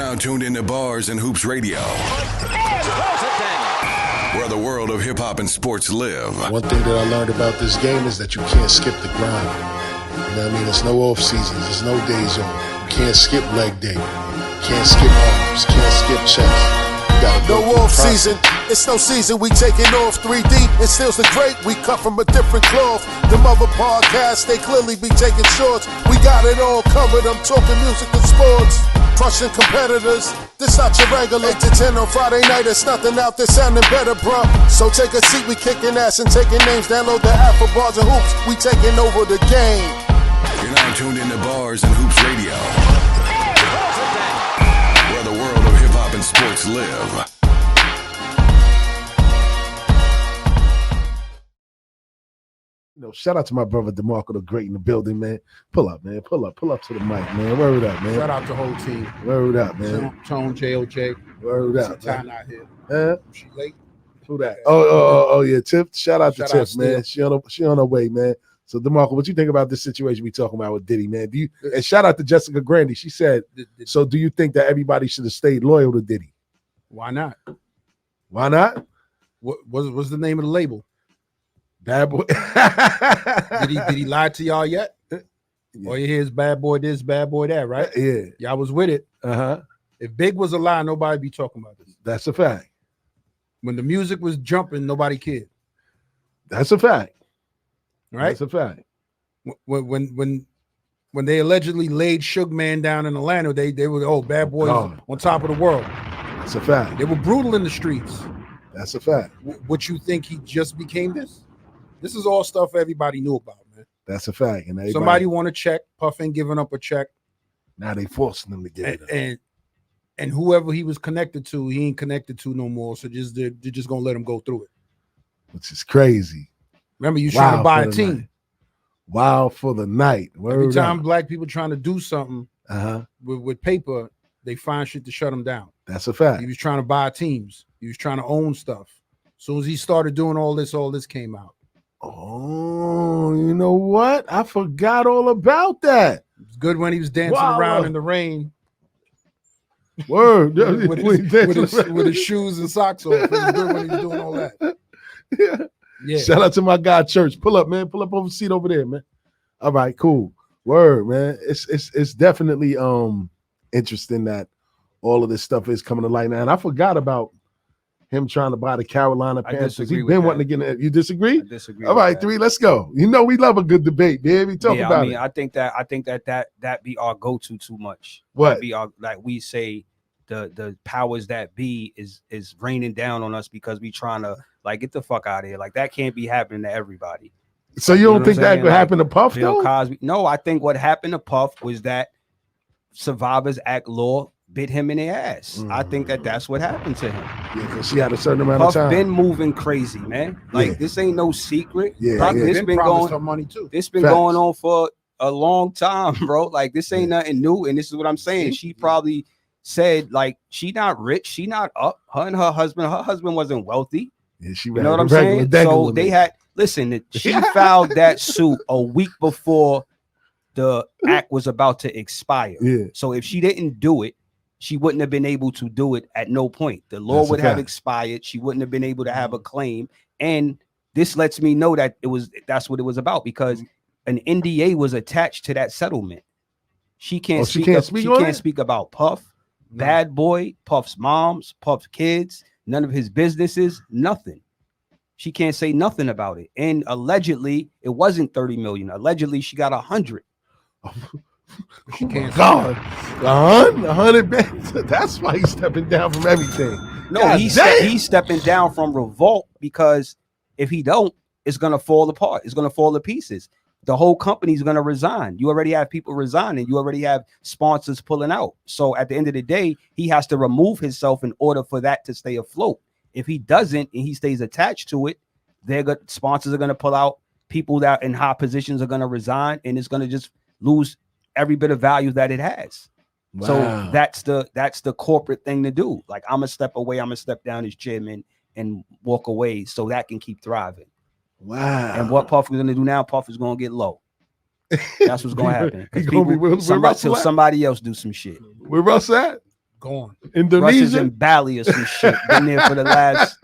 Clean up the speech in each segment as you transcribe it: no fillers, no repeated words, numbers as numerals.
now tuned into Bars and Hoops Radio, where the world of hip-hop and sports live. One thing that I learned about this game is that you can't skip the grind. You know what I mean? There's no off seasons. There's no days off. You can't skip leg day. Can't skip arms. Can't skip chest. No off season, it's no season, we taking off 3D. It still's the great, we cut from a different cloth. Them other podcasts, they clearly be taking shorts. We got it all covered, I'm talking music and sports. Crushing competitors, this not your regular 8 to 10 on Friday night, there's nothing out there sounding better, bruh. So take a seat, we kicking ass and taking names. Download the app for Bars and Hoops, we taking over the game. You're now tuned into Bars and Hoops Radio, where the world of hip-hop and sports live. You know, shout out to my brother Dmarco, the great in the building, man. Pull up, man. Pull up to the mic, man. Word up, man. Shout out to the whole team. Word up, man. Tone, JOJ. Word up. Time out here. She late. Who that? Oh, yeah. Tiff. Shout out to Tiff, Steve. man. She on her way, man. So Dmarco, what you think about this situation we talking about with Diddy, man? And shout out to Jessica Grandy. She said, so do you think that everybody should have stayed loyal to Diddy? Why not? Why not? What's the name of the label? Bad Boy. Did he lie to y'all yet? Yeah. All you hear is bad boy this, bad boy that, right? Yeah. Y'all was with it. Uh-huh. If Big was a lie, nobody be talking about this. That's a fact. When the music was jumping, nobody cared. That's a fact. Right? That's a fact. When they allegedly laid Suge Man down in Atlanta, they were bad boys on top of the world. That's a fact. They were brutal in the streets. That's a fact. What you think he just became this? This is all stuff everybody knew about, man. That's a fact. And somebody want to check. Puff ain't giving up a check. Now they forcing them to give it up. And whoever he was connected to, he ain't connected to no more. So they're just gonna let him go through it. Which is crazy. Remember, you trying to buy a team. Night. Wild for the night. Every time black people trying to do something with paper, they find shit to shut them down. That's a fact. He was trying to buy teams. He was trying to own stuff. As soon as he started doing all this came out. Oh, you know what? I forgot all about that. It's good when he was dancing around in the rain. Word. with his shoes and socks off. It was good when he was doing all that. Yeah. Shout out to my guy Church. Pull up, man. Pull up over the seat over there, man. All right, cool. Word, man. It's definitely interesting that all of this stuff is coming to light now. And I forgot about him trying to buy the Carolina Panthers. He's been wanting to get in. You disagree? I disagree. All right, three. Let's go. You know we love a good debate, man. We talk about it. I think that be our go-to too much. What? Be our, like we say, the powers that be is raining down on us because we trying to get the fuck out of here. Like that can't be happening to everybody. So you don't think that could happen to Puff though? Cosby? No, I think what happened to Puff was that Survivors Act law bit him in the ass. I think that's what happened to him. Yeah, because she had a certain amount of time. Puff been moving crazy, man. This ain't no secret. This been going money too. This been going on for a long time, bro. Like this ain't nothing new. And this is what I'm saying. She probably said she not rich, she not up. Her and her husband wasn't wealthy. Yeah, you know what I'm saying? So they had she filed that suit a week before the act was about to expire. Yeah. So if she didn't do it, she wouldn't have been able to do it at no point. The law would have expired. She wouldn't have been able to have a claim. And this lets me know that that's what it was about, because an NDA was attached to that settlement. She can't speak about Puff, Bad Boy, Puff's moms, Puff's kids, none of his businesses, nothing. She can't say nothing about it. And allegedly, it wasn't 30 million. Allegedly, she got 100. She can't. God, 100. That's why he's stepping down from everything. No, he's stepping down from Revolt, because if he don't, it's gonna fall apart. It's gonna fall to pieces. The whole company's gonna resign. You already have people resigning. You already have sponsors pulling out. So at the end of the day, he has to remove himself in order for that to stay afloat. If he doesn't and he stays attached to it, sponsors are gonna pull out. People that in high positions are gonna resign, and it's gonna just lose every bit of value that it has. Wow. So that's the corporate thing to do. Like, I'm gonna step away, I'm gonna step down as chairman and walk away so that can keep thriving. Wow. And what Puff is gonna do now, Puff is gonna get low. That's what's gonna happen. Somebody else do some shit. Where Russ at? Gone. Russ is Indonesia. in Bali or some shit. Been there for the last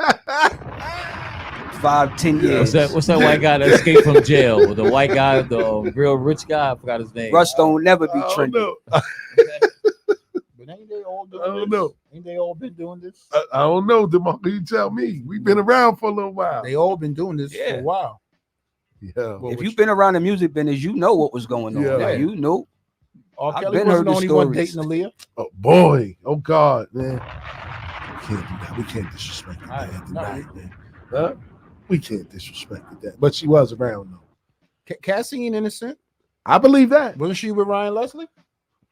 5-10 years. What's that white guy that escaped from jail? The white guy, the real rich guy. I forgot his name. Russ don't never be I don't trending. know. But ain't they all doing I don't this? know. Ain't they all been doing this? I don't know, DeMarco. You tell me. We've been around for a little while. They all been doing this for a while. Yeah. Well, If you've been around the music business, you know what was going on. Yeah. Like, you know. R. I've Kelly been wasn't heard the the only one stories. dating Aaliyah. Oh boy. Oh God, man. We can't do that. We can't disrespect that Right. tonight, man. Huh? We can't disrespect that. But she was around though. Cassie ain't innocent. I believe that. Wasn't she with Ryan Leslie?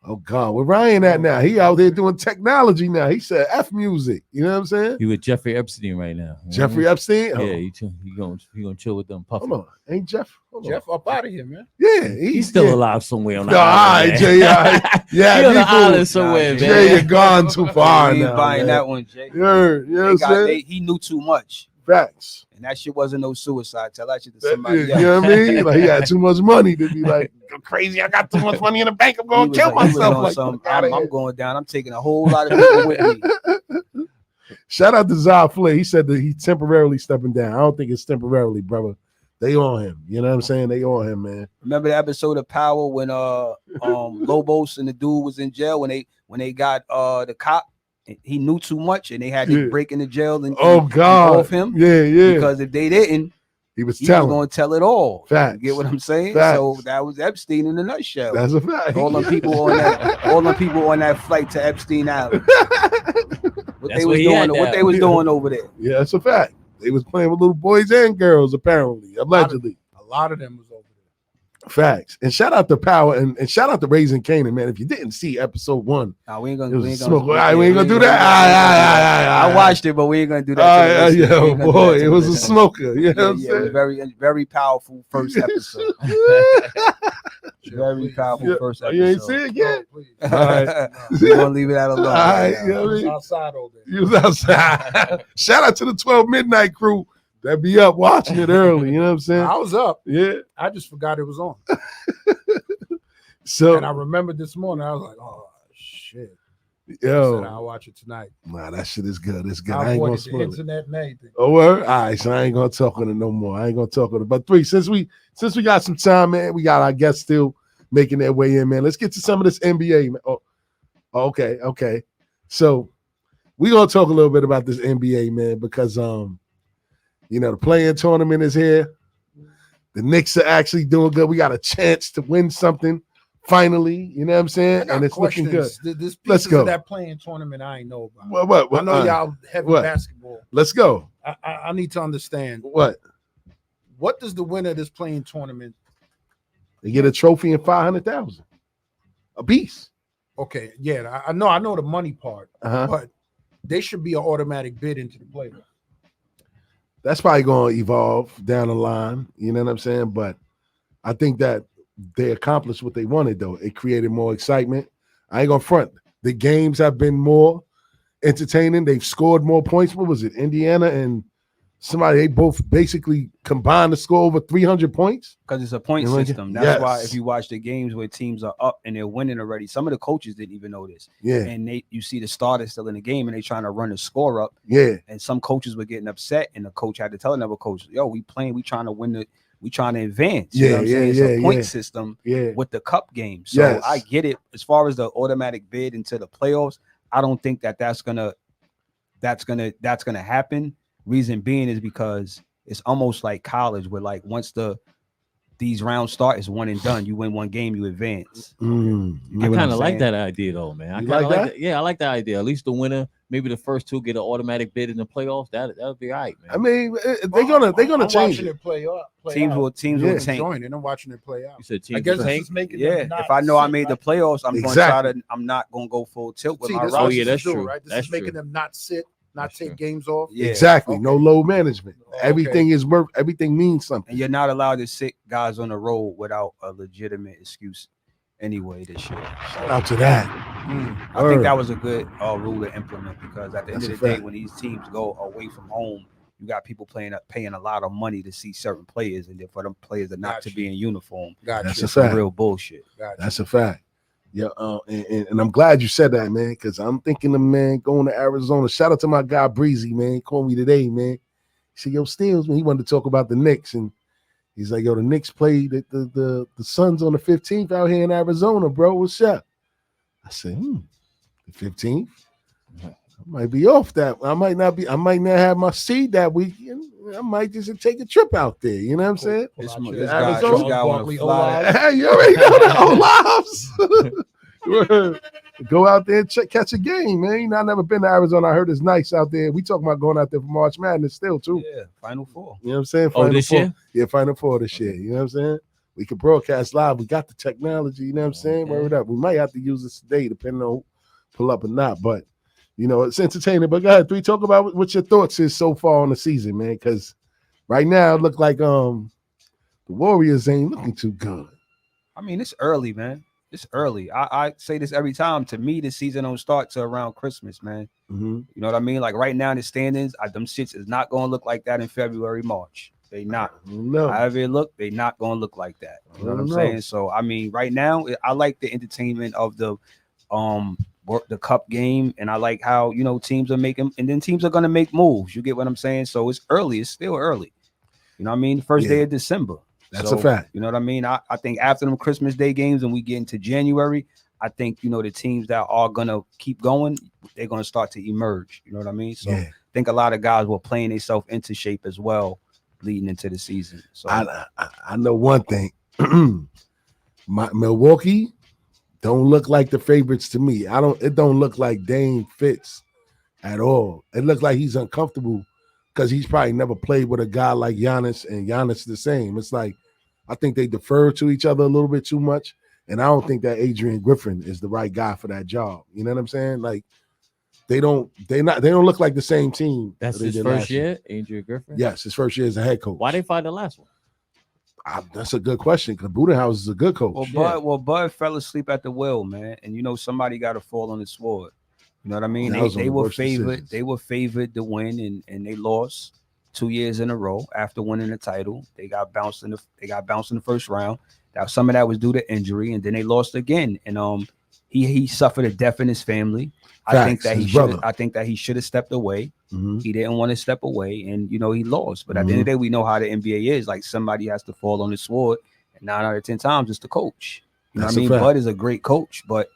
Oh God, where Ryan at now? He out there doing technology now. He said F music. You know what I'm saying? You with Jeffrey Epstein right now. Jeffrey Epstein? Oh, Yeah, he gonna chill with them puffin'. hold on. Ain't Jeff? Hold on. Jeff up out of here, man. Yeah, He's still alive somewhere on the No, all island. right, man. Jay. All right. Yeah, he on the people- island somewhere, Nah, man. Jay, you're gone too far He ain't now. buying man. that one, Jay. You heard, you know what I'm saying? He knew too much. Facts. And that shit wasn't no suicide. Tell that shit to That- somebody you else. know what I mean? Like he had too much money to be like, I'm crazy. I got too much money in the bank. I'm He gonna was kill like- he was myself. on Like, some, fuck outta I'm here. going down. I'm taking a whole lot of people with me. Shout out to Zah Flay. He said that he's temporarily stepping down. I don't think it's temporarily, brother. They on him. You know what I'm saying? They on him, man. Remember the episode of Power when Lobos and the dude was in jail when they got the cop? He knew too much and they had to Yeah. break into jail and Oh God. off him. Yeah. Because if they didn't, he was he was telling. going to tell it all. Facts. You get what I'm saying? Facts. So that was Epstein in a nutshell. That's a fact. all them people on that flight to Epstein Island. What That's they where was he doing? at What now. they was doing over there? Yeah, that's a fact. They was playing with little boys and girls, apparently, allegedly. A lot of them was over there. Facts. And shout out to Power and shout out to Raising Canaan, man. If you didn't see episode 1, Nah, we ain't it gonna. was We a ain't smoke. gonna. All right, we ain't gonna do that. I watched it, but we ain't gonna do that. to the listeners. We Yo, ain't gonna do boy, that to it the was a listeners. smoker. You know what I'm Yeah, it was saying? very, very powerful first episode. Very powerful Yeah, first episode. You ain't see it yet? Please. All right. We're gonna leave it at alone. All right, right you now. know what I I was mean? outside all day. You was outside. Shout out to the 12 Midnight crew that be up watching it early. You know what I'm saying? I was up. Yeah. I just forgot it was on. So, And I remembered this morning. I was like, oh shit. I said, yo, I'll watch it tonight. nah, that shit is good. It's good. I I ain't gonna avoided the spoil it. internet and everything. Oh, word? All right, so I ain't gonna talk on it no more. I ain't gonna talk on it. But 3, since we got some time, man, we got our guests still making their way in, man. Let's get to some of this NBA, man. Oh, okay. So we gonna talk a little bit about this NBA, man, because the play-in tournament is here. The Knicks are actually doing good. We got a chance to win something finally. You know what I'm I saying? got And it's looking good. questions. This Let's pieces go. of that playing tournament I ain't know about. What? I know y'all heavy what? basketball. Let's go. I need to understand What? what does the winner of this playing tournament? They get a trophy and 500,000 a piece. Okay, yeah, I know the money part, Uh-huh. but they should be an automatic bid into the playoffs. That's probably going to evolve down the line. You know what I'm saying? But I think that they accomplished what they wanted, though. It created more excitement. I ain't going to front. The games have been more entertaining. They've scored more points. What was it? Indiana and somebody, they both basically combined to score over 300 points. Because it's a point You know, system. That's why yes. if you watch the games where teams are up and they're winning already, some of the coaches didn't even know this. Yeah, And you see the starters still in the game and they trying to run the score up. yeah, And some coaches were getting upset, and the coach had to tell another coach, "Yo, we trying to win we trying to advance." You know what I'm saying? It's a point system yeah. with the cup game. So Yes. I get it. As far as the automatic bid into the playoffs, I don't think that's gonna happen. Reason being is because it's almost like college, where like once these rounds start, it's one and done. You win one game, you advance. You I get what kind I'm of like saying? that idea, though, man. I You kind of like like that? that. Yeah, I like that idea. At least the winner, maybe the first two get an automatic bid in the playoffs. That'll be all right, man. I mean, they're gonna I'm change watching it. it play out. Teams out. will Yeah. tank. Enjoying it. I'm watching it play out. You said I teams guess will this tank. is making Yeah, them not if I know I sit, made the right? playoffs, I'm Exactly. I'm not gonna go full tilt with See, my this Oh, is roster. yeah, what that's this is doing, true. right? This That's is making true. them not sit, not That's take true. games off. Yeah. Exactly. Okay. No load management. Okay. Everything is work. Everything means something. And you're not allowed to sit guys on the road without a legitimate excuse anyway this year. Shout out to that. I think that was a good rule to implement, because at the end That's of a the day, fact. when these teams go away from home, you got people paying a lot of money to see certain players, and then for them players to not to Gotcha. be in uniform, Gotcha. That's a it's some fact. real bullshit. Gotcha. That's a fact. Yeah, and I'm glad you said that, man, because I'm thinking of, man, going to Arizona. Shout out to my guy Breezy, man. He called me today, man. He said, yo, Steels, man, he wanted to talk about the Knicks. And he's like, yo, the Knicks played the Suns on the 15th out here in Arizona, bro. What's up? I said, the 15th? I might be off that. I might not have my seed that week. I might just take a trip out there. You know what I'm saying? This Arizona. guy want to fly. Hey, you already know the O-Lives. Go out there and catch a game, man. You know, I've never been to Arizona. I heard it's nice out there. We talking about going out there for March Madness still, too. Yeah, Final Four. You know what I'm saying? This year? Yeah, Final Four this year. You know what I'm saying? We could broadcast live. We got the technology. You know what I'm saying? Word up. We might have to use this today, depending on who pull up or not. But, you know, it's entertaining. But go ahead, Three. Talk about what your thoughts is so far on the season, man. Because right now, it look like the Warriors ain't looking too good. I mean, it's early, man. It's early. I say this every time. To me, the season don't start till around Christmas, man. Mm-hmm. You know what I mean? Like right now, the standings, them shits is not going to look like that in February, March. They not. No. However it look, they not going to look like that. You know what I'm saying? So, I mean, right now, I like the entertainment of the cup game, and I like how, you know, teams are making, and then teams are going to make moves. You get what I'm saying? So it's early. It's still early. You know what I mean? First day of December. That's a fact. You know what I mean? I think after them Christmas Day games and we get into January, I think, you know, the teams that are going to keep going, they're going to start to emerge. You know what I mean? So I think a lot of guys were playing themselves into shape as well leading into the season. So I know one thing. Milwaukee don't look like the favorites to me. It don't look like Dame fits at all. It looks like he's uncomfortable because he's probably never played with a guy like Giannis, and Giannis the same. It's like I think they defer to each other a little bit too much, and I don't think that Adrian Griffin is the right guy for that job. You know what I'm saying? Like they don't look like the same team. That's his first year, Adrian Griffin? Yes, his first year as a head coach. Why they find the last one? That's a good question because Budenhouse is a good coach. Bud fell asleep at the wheel, man, and you know somebody got to fall on the sword. You know what I mean? They were favored. Decisions. They were favored to win, and they lost 2 years in a row after winning the title. They got bounced in the first round. Some of that was due to injury, and then they lost again. And he suffered a death in his family. Facts, I think that he should have stepped away. Mm-hmm. He didn't want to step away, and you know he lost. But at the end of the day, we know how the NBA is. Like somebody has to fall on the sword, and 9 out of 10 times it's the coach. You know what I mean? Bud is a great coach, but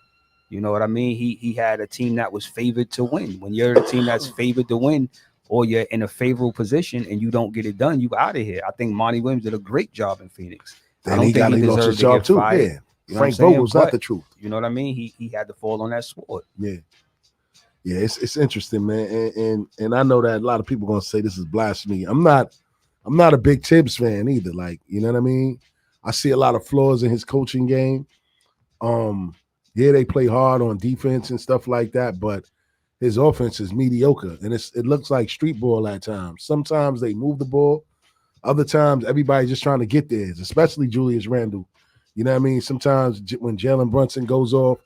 you know what I mean? He had a team that was favored to win. When you're a team that's favored to win, or you're in a favorable position and you don't get it done, you out of here. I think Monty Williams did a great job in Phoenix. I don't think he lost his job too. Yeah. You know Frank Vogel's not the truth. You know what I mean? He had to fall on that sword. Yeah. Yeah, it's interesting, man. And I know that a lot of people are gonna say this is blasphemy. I'm not a big Tibbs fan either. Like, you know what I mean? I see a lot of flaws in his coaching game. Yeah, they play hard on defense and stuff like that, but his offense is mediocre, and it looks like street ball at times. Sometimes they move the ball, other times everybody's just trying to get theirs, especially Julius Randle. You know what I mean? Sometimes when Jalen Brunson goes off,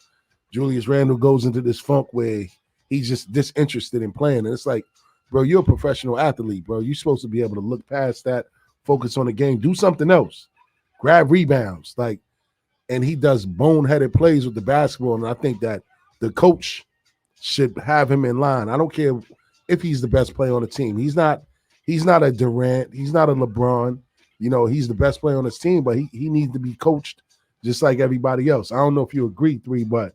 Julius Randle goes into this funk where he's just disinterested in playing, and it's like, bro, you're a professional athlete, bro. You're supposed to be able to look past that, focus on the game, do something else, grab rebounds, like. And he does boneheaded plays with the basketball, and I think that the coach should have him in line. I don't care if he's the best player on the team. He's not a Durant. He's not a LeBron. You know, he's the best player on his team, but he needs to be coached just like everybody else. I don't know if you agree, Three, but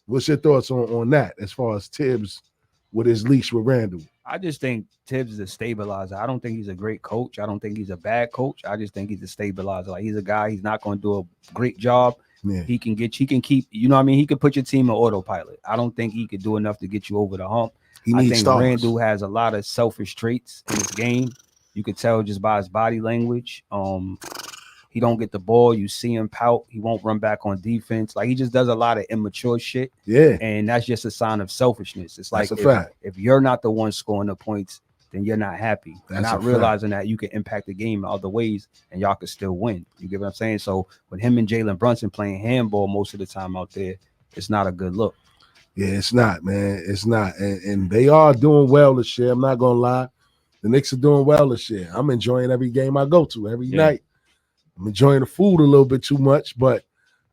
what's your thoughts on that as far as Tibbs with his leash with Randle? I just think Tibbs is a stabilizer. I don't think he's a great coach. I don't think he's a bad coach. I just think he's a stabilizer. Like, he's a guy, he's not going to do a great job. Yeah. He can keep, you know what I mean? He could put your team on autopilot. I don't think he could do enough to get you over the hump. I think Randle has a lot of selfish traits in his game. You could tell just by his body language. He don't get the ball. You see him pout. He won't run back on defense. Like, he just does a lot of immature shit. Yeah. And that's just a sign of selfishness. It's like, if you're not the one scoring the points, then you're not happy. That's not realizing that you can impact the game in other ways and y'all can still win. You get what I'm saying? So with him and Jalen Brunson playing handball most of the time out there, it's not a good look. Yeah, it's not, man. It's not. And they are doing well this year. I'm not going to lie. The Knicks are doing well this year. I'm enjoying every game I go to every night. I'm enjoying the food a little bit too much, but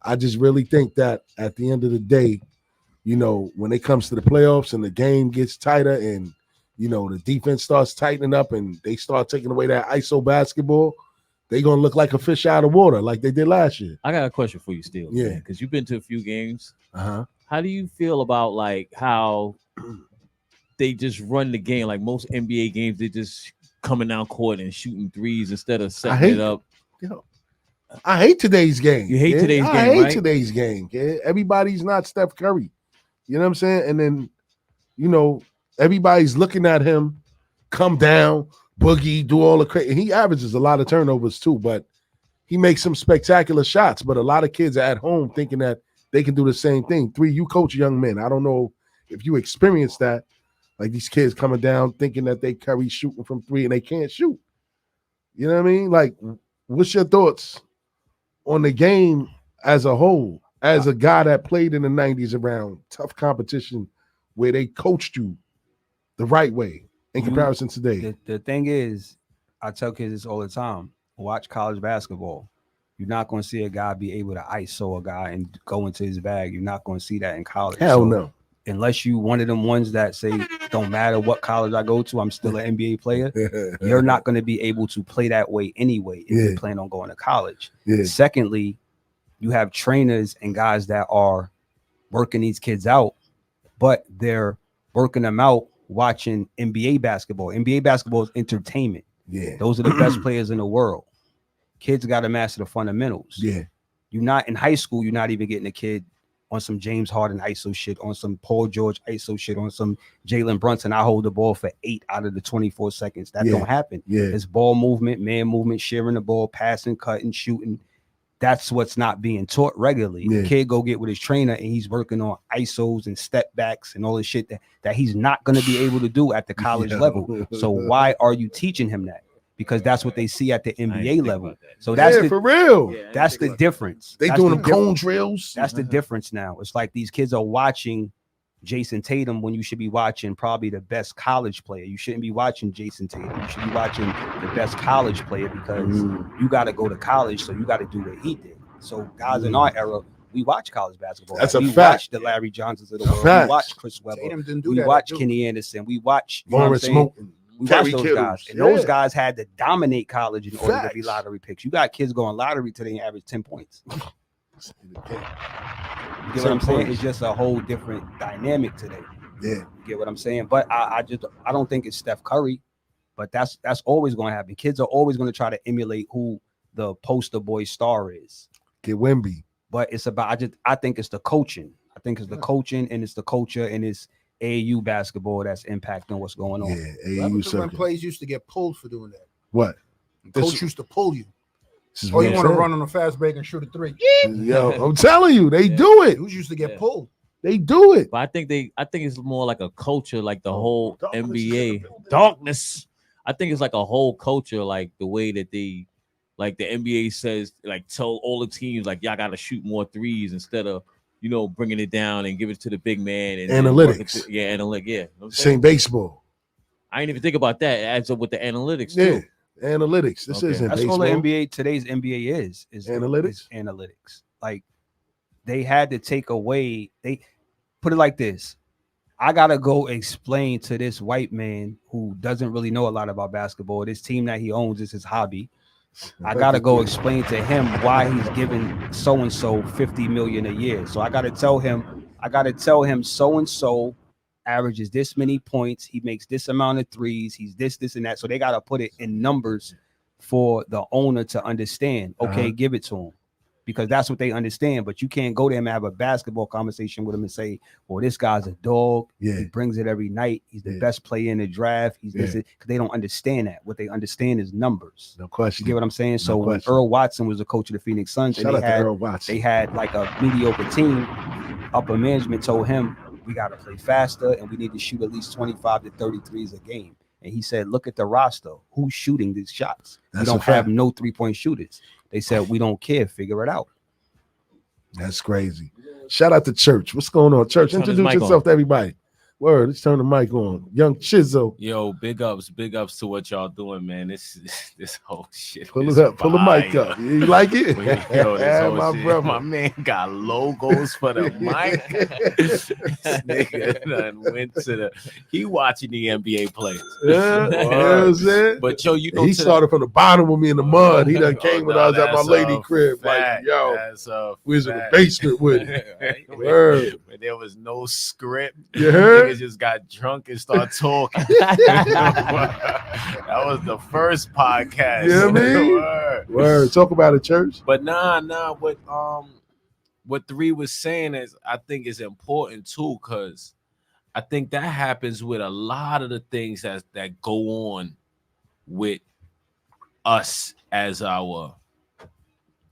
I just really think that at the end of the day, you know, when it comes to the playoffs and the game gets tighter and, you know, the defense starts tightening up and they start taking away that ISO basketball, they're going to look like a fish out of water like they did last year. I got a question for you still. Yeah. Because you've been to a few games. Uh-huh. How do you feel about like how they just run the game? Like most NBA games, they just coming down court and shooting threes instead of setting it up. You know, I hate today's game. You hate today's game, I hate right? today's game. Yeah? Everybody's not Steph Curry. You know what I'm saying? And then, you know, everybody's looking at him come down, boogie, do all the crazy. He averages a lot of turnovers too, but he makes some spectacular shots. But a lot of kids are at home thinking that they can do the same thing. Three, you coach young men. I don't know if you experience that. Like these kids coming down thinking that they Curry shooting from three and they can't shoot. You know what I mean? Like, what's your thoughts on the game as a whole, as a guy that played in the 90s around tough competition where they coached you the right way in comparison to today? The thing is, I tell kids this all the time, watch college basketball. You're not going to see a guy be able to ISO a guy and go into his bag. You're not going to see that in college. Hell no. Unless you one of them ones that say, don't matter what college I go to, I'm still an NBA player. You're not going to be able to play that way anyway if you plan on going to college. Secondly, you have trainers and guys that are working these kids out, but they're working them out watching NBA basketball. NBA basketball is entertainment. Yeah. Those are the best players in the world. Kids got to master the fundamentals. Yeah. You're not in high school, you're not even getting a kid on some James Harden ISO shit, on some Paul George ISO shit, on some Jalen Brunson. I hold the ball for 8 out of the 24 seconds. That don't happen. It's ball movement, man movement, sharing the ball, passing, cutting, shooting. That's what's not being taught regularly. The kid go get with his trainer and he's working on ISOs and step backs and all this shit that he's not going to be able to do at the college level. So why are you teaching him that? Because that's what they see at the NBA level. So that's for real. That's the difference. They doing them cone drills. That's the difference now. It's like these kids are watching Jason Tatum when you should be watching probably the best college player. You shouldn't be watching Jason Tatum. You should be watching the best college player because you got to go to college, so you got to do what he did. So guys in our era, we watch college basketball. That's we a fact. Watch the Larry Johnsons of the world. Facts. We watch Chris Webber. We watch Kenny Anderson. We watch Lawrence Moulton. We watch those guys. And those guys had to dominate college in order to be lottery picks. You got kids going lottery today and average 10 points. You get what I'm saying? It's just a whole different dynamic today. Yeah. You get what I'm saying? But I don't think it's Steph Curry, but that's always going to happen. Kids are always going to try to emulate who the poster boy star is. Get Wemby. But it's about I think it's the coaching. I think it's the coaching and it's the culture and it's AAU basketball that's impacting what's going on. Yeah, AAU when plays used to get pulled for doing that. What? Coach used to pull you. Oh, you want to run on a fast break and shoot a three? Yo, I'm telling you, they do it. Who used to get pulled? They do it. But I think it's more like a culture, like the whole NBA darkness. I think it's like a whole culture, like the way that they, like the NBA says, like tell all the teams, like y'all got to shoot more threes instead of bringing it down and give it to the big man and analytics. Analytics. Yeah, same baseball. I didn't even think about that. It adds up with the analytics too. Analytics. This isn't that's baseball. all the NBA today's NBA is analytics. Analytics. Like they had to take away. They put it like this. I gotta go explain to this white man who doesn't really know a lot about basketball. This team that he owns is his hobby. I gotta go explain to him why he's giving so and so $50 million a year. So I gotta tell him so and so averages this many points. He makes this amount of threes. He's this, and that. So they gotta put it in numbers for the owner to understand. Okay, give it to him. Because that's what they understand. But you can't go there and have a basketball conversation with him and say, well, this guy's a dog. He brings it every night. He's the best player in the draft. He's this, because they don't understand that. What they understand is numbers. No question. You get what I'm saying? So when Earl Watson was the coach of the Phoenix Suns, and they had like a mediocre team, upper management told him, we got to play faster and we need to shoot at least 25 to 33s a game. And he said, look at the roster. Who's shooting these shots? We don't have no 3-point shooters. They said, we don't care. Figure it out. That's crazy. Shout out to Church. What's going on, Church? Introduce yourself to everybody. Word, let's turn the mic on. Young Chizzo. Yo, big ups to what y'all doing, man. This whole shit. Pull it up, pull the mic up. You like it? Yo, this whole my shit. brother. My man got logos for the mic. This nigga done went to the. He watching the NBA players. Yeah, you know what I'm saying? But yo, you know, he started from the bottom with me in the mud. He done came when I was at my that's lady a crib. fact. Like, yo, That's a we was in the fact. basement with it. Word. But there was no script. You heard? Niggas just got drunk and start talking. That was the first podcast. You know what I mean? Word. Talk about it, church. But nah. What 3 was saying is, I think is important too, because I think that happens with a lot of the things that go on with us as our,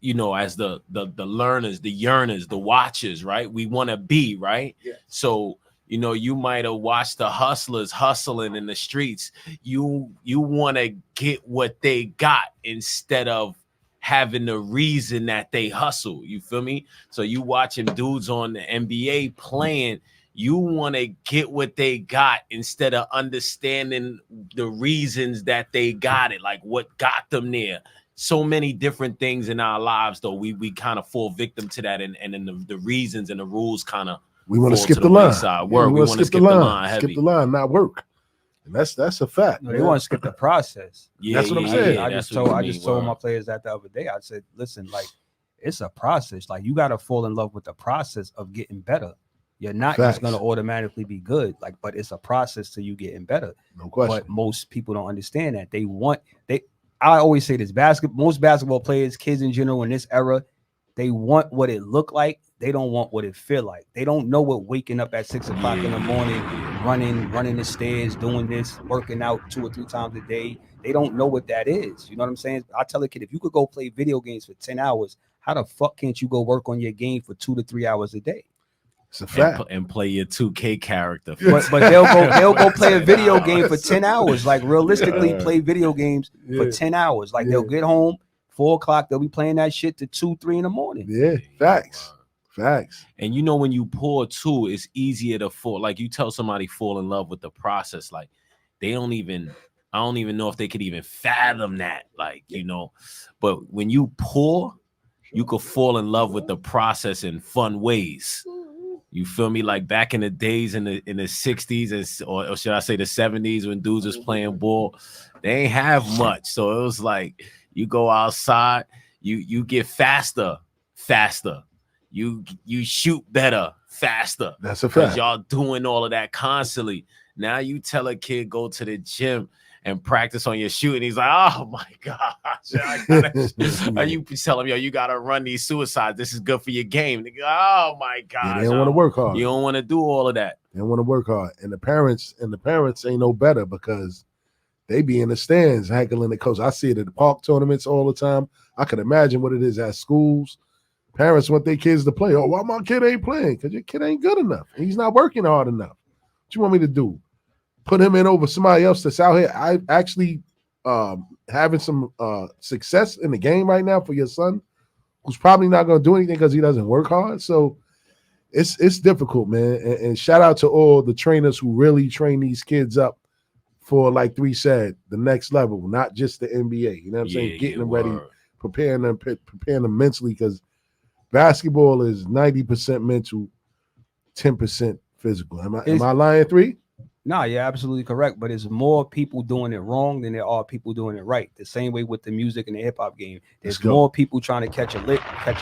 you know, as the learners, the yearners, the watchers, right? We want to be, right? Yeah. So, you know, you might have watched the hustlers hustling in the streets. You want to get what they got instead of having the reason that they hustle. You feel me? So you watching dudes on the NBA playing, you want to get what they got instead of understanding the reasons that they got it, like what got them there. So many different things in our lives, though, we kind of fall victim to that, and then the reasons and the rules kind of we want to skip the line. We want to skip the line heavy. Skip the line, not work. And that's a fact. No, they want to skip the process. Yeah, that's what I'm saying. I just told my players that the other day. I said, listen, like, it's a process. Like, you got to fall in love with the process of getting better. You're not just going to automatically be good. Like, but it's a process to you getting better. No question. But most people don't understand that. I always say this: most basketball players, kids in general in this era, they want what it look like. They don't want what it feel like. They don't know what waking up at 6 o'clock in the morning, running the stairs, doing this, working out 2 or 3 times a day. They don't know what that is. You know what I'm saying? I tell a kid, if you could go play video games for 10 hours, how the fuck can't you go work on your game for 2 to 3 hours a day? It's a fact. And play your 2K character. But they'll go play a video game for 10 hours. Like, realistically, play video games for 10 hours. Like, they'll get home 4 o'clock. They'll be playing that shit to 2, 3 in the morning. Yeah, facts. And you know, when you pour too, it's easier to fall. Like, you tell somebody fall in love with the process. Like, I don't even know if they could even fathom that. Like, you know, but when you pour, you could fall in love with the process in fun ways. You feel me? Like back in the days in the 60s, or should I say the 70s, when dudes was playing ball, they ain't have much. So it was like, you go outside, you get faster. You shoot better, faster. That's a fact. Y'all doing all of that constantly. Now you tell a kid, go to the gym and practice on your shooting. He's like, oh my gosh. Are you tell him, yo, you gotta run these suicides. This is good for your game. Nigga, oh my gosh. Yeah, they don't want to work hard. You don't want to do all of that. They don't want to work hard. And the parents ain't no better, because they be in the stands haggling the coach. I see it at the park tournaments all the time. I can imagine what it is at schools. Parents want their kids to play. Oh, why my kid ain't playing? Because your kid ain't good enough. He's not working hard enough. What you want me to do? Put him in over somebody else that's out here? I actually having some success in the game right now for your son, who's probably not going to do anything because he doesn't work hard. So it's difficult, man. And shout out to all the trainers who really train these kids up for, like 3 said, the next level, not just the NBA. You know what I'm saying? Getting them ready, preparing them mentally, because basketball is 90% mental, 10% physical. Am I lying, 3? No, you're absolutely correct. But there's more people doing it wrong than there are people doing it right. The same way with the music and the hip hop game. There's more people trying to catch a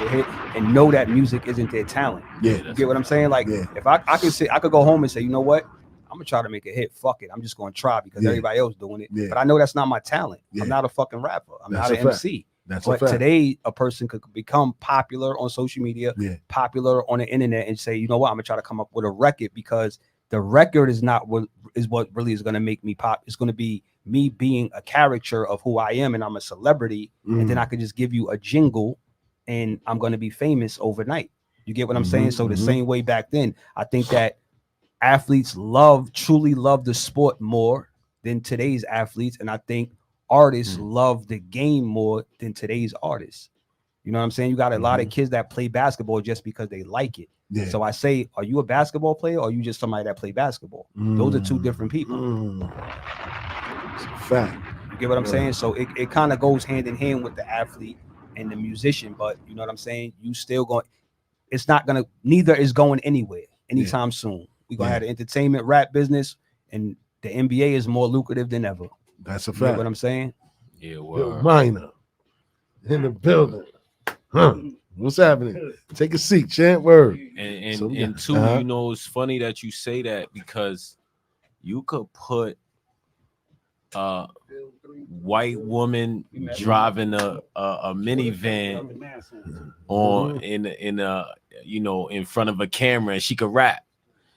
hit, and know that music isn't their talent. Yeah, you get what I'm saying? Like, if I could go home and say, you know what? I'm gonna try to make a hit. Fuck it. I'm just gonna try because everybody else doing it. But I know that's not my talent. I'm not a fucking rapper. I'm not an MC. But today, a person could become popular on social media, popular on the internet, and say, you know what, I'm gonna try to come up with a record, because the record is not what really is gonna make me pop. It's gonna be me being a caricature of who I am, and I'm a celebrity, and then I could just give you a jingle, and I'm gonna be famous overnight. You get what I'm saying? So the same way back then, I think that athletes truly love the sport more than today's athletes, and I think artists love the game more than today's artists. You know what I'm saying? You got a lot of kids that play basketball just because they like it. Yeah. So I say, are you a basketball player or are you just somebody that play basketball? Those are two different people. It's a fact. You get what I'm saying? So it kind of goes hand in hand with the athlete and the musician, but you know what I'm saying? You still going, it's not gonna, neither is going anywhere anytime soon. We're gonna have the entertainment rap business, and the NBA is more lucrative than ever. That's a You know fact. what I'm saying? Yeah, Bill Minor in the building. What's happening? Take a seat, champ. Word. And two, you know, it's funny that you say that because you could put a white woman driving a minivan on in a you know, in front of a camera, and she could rap.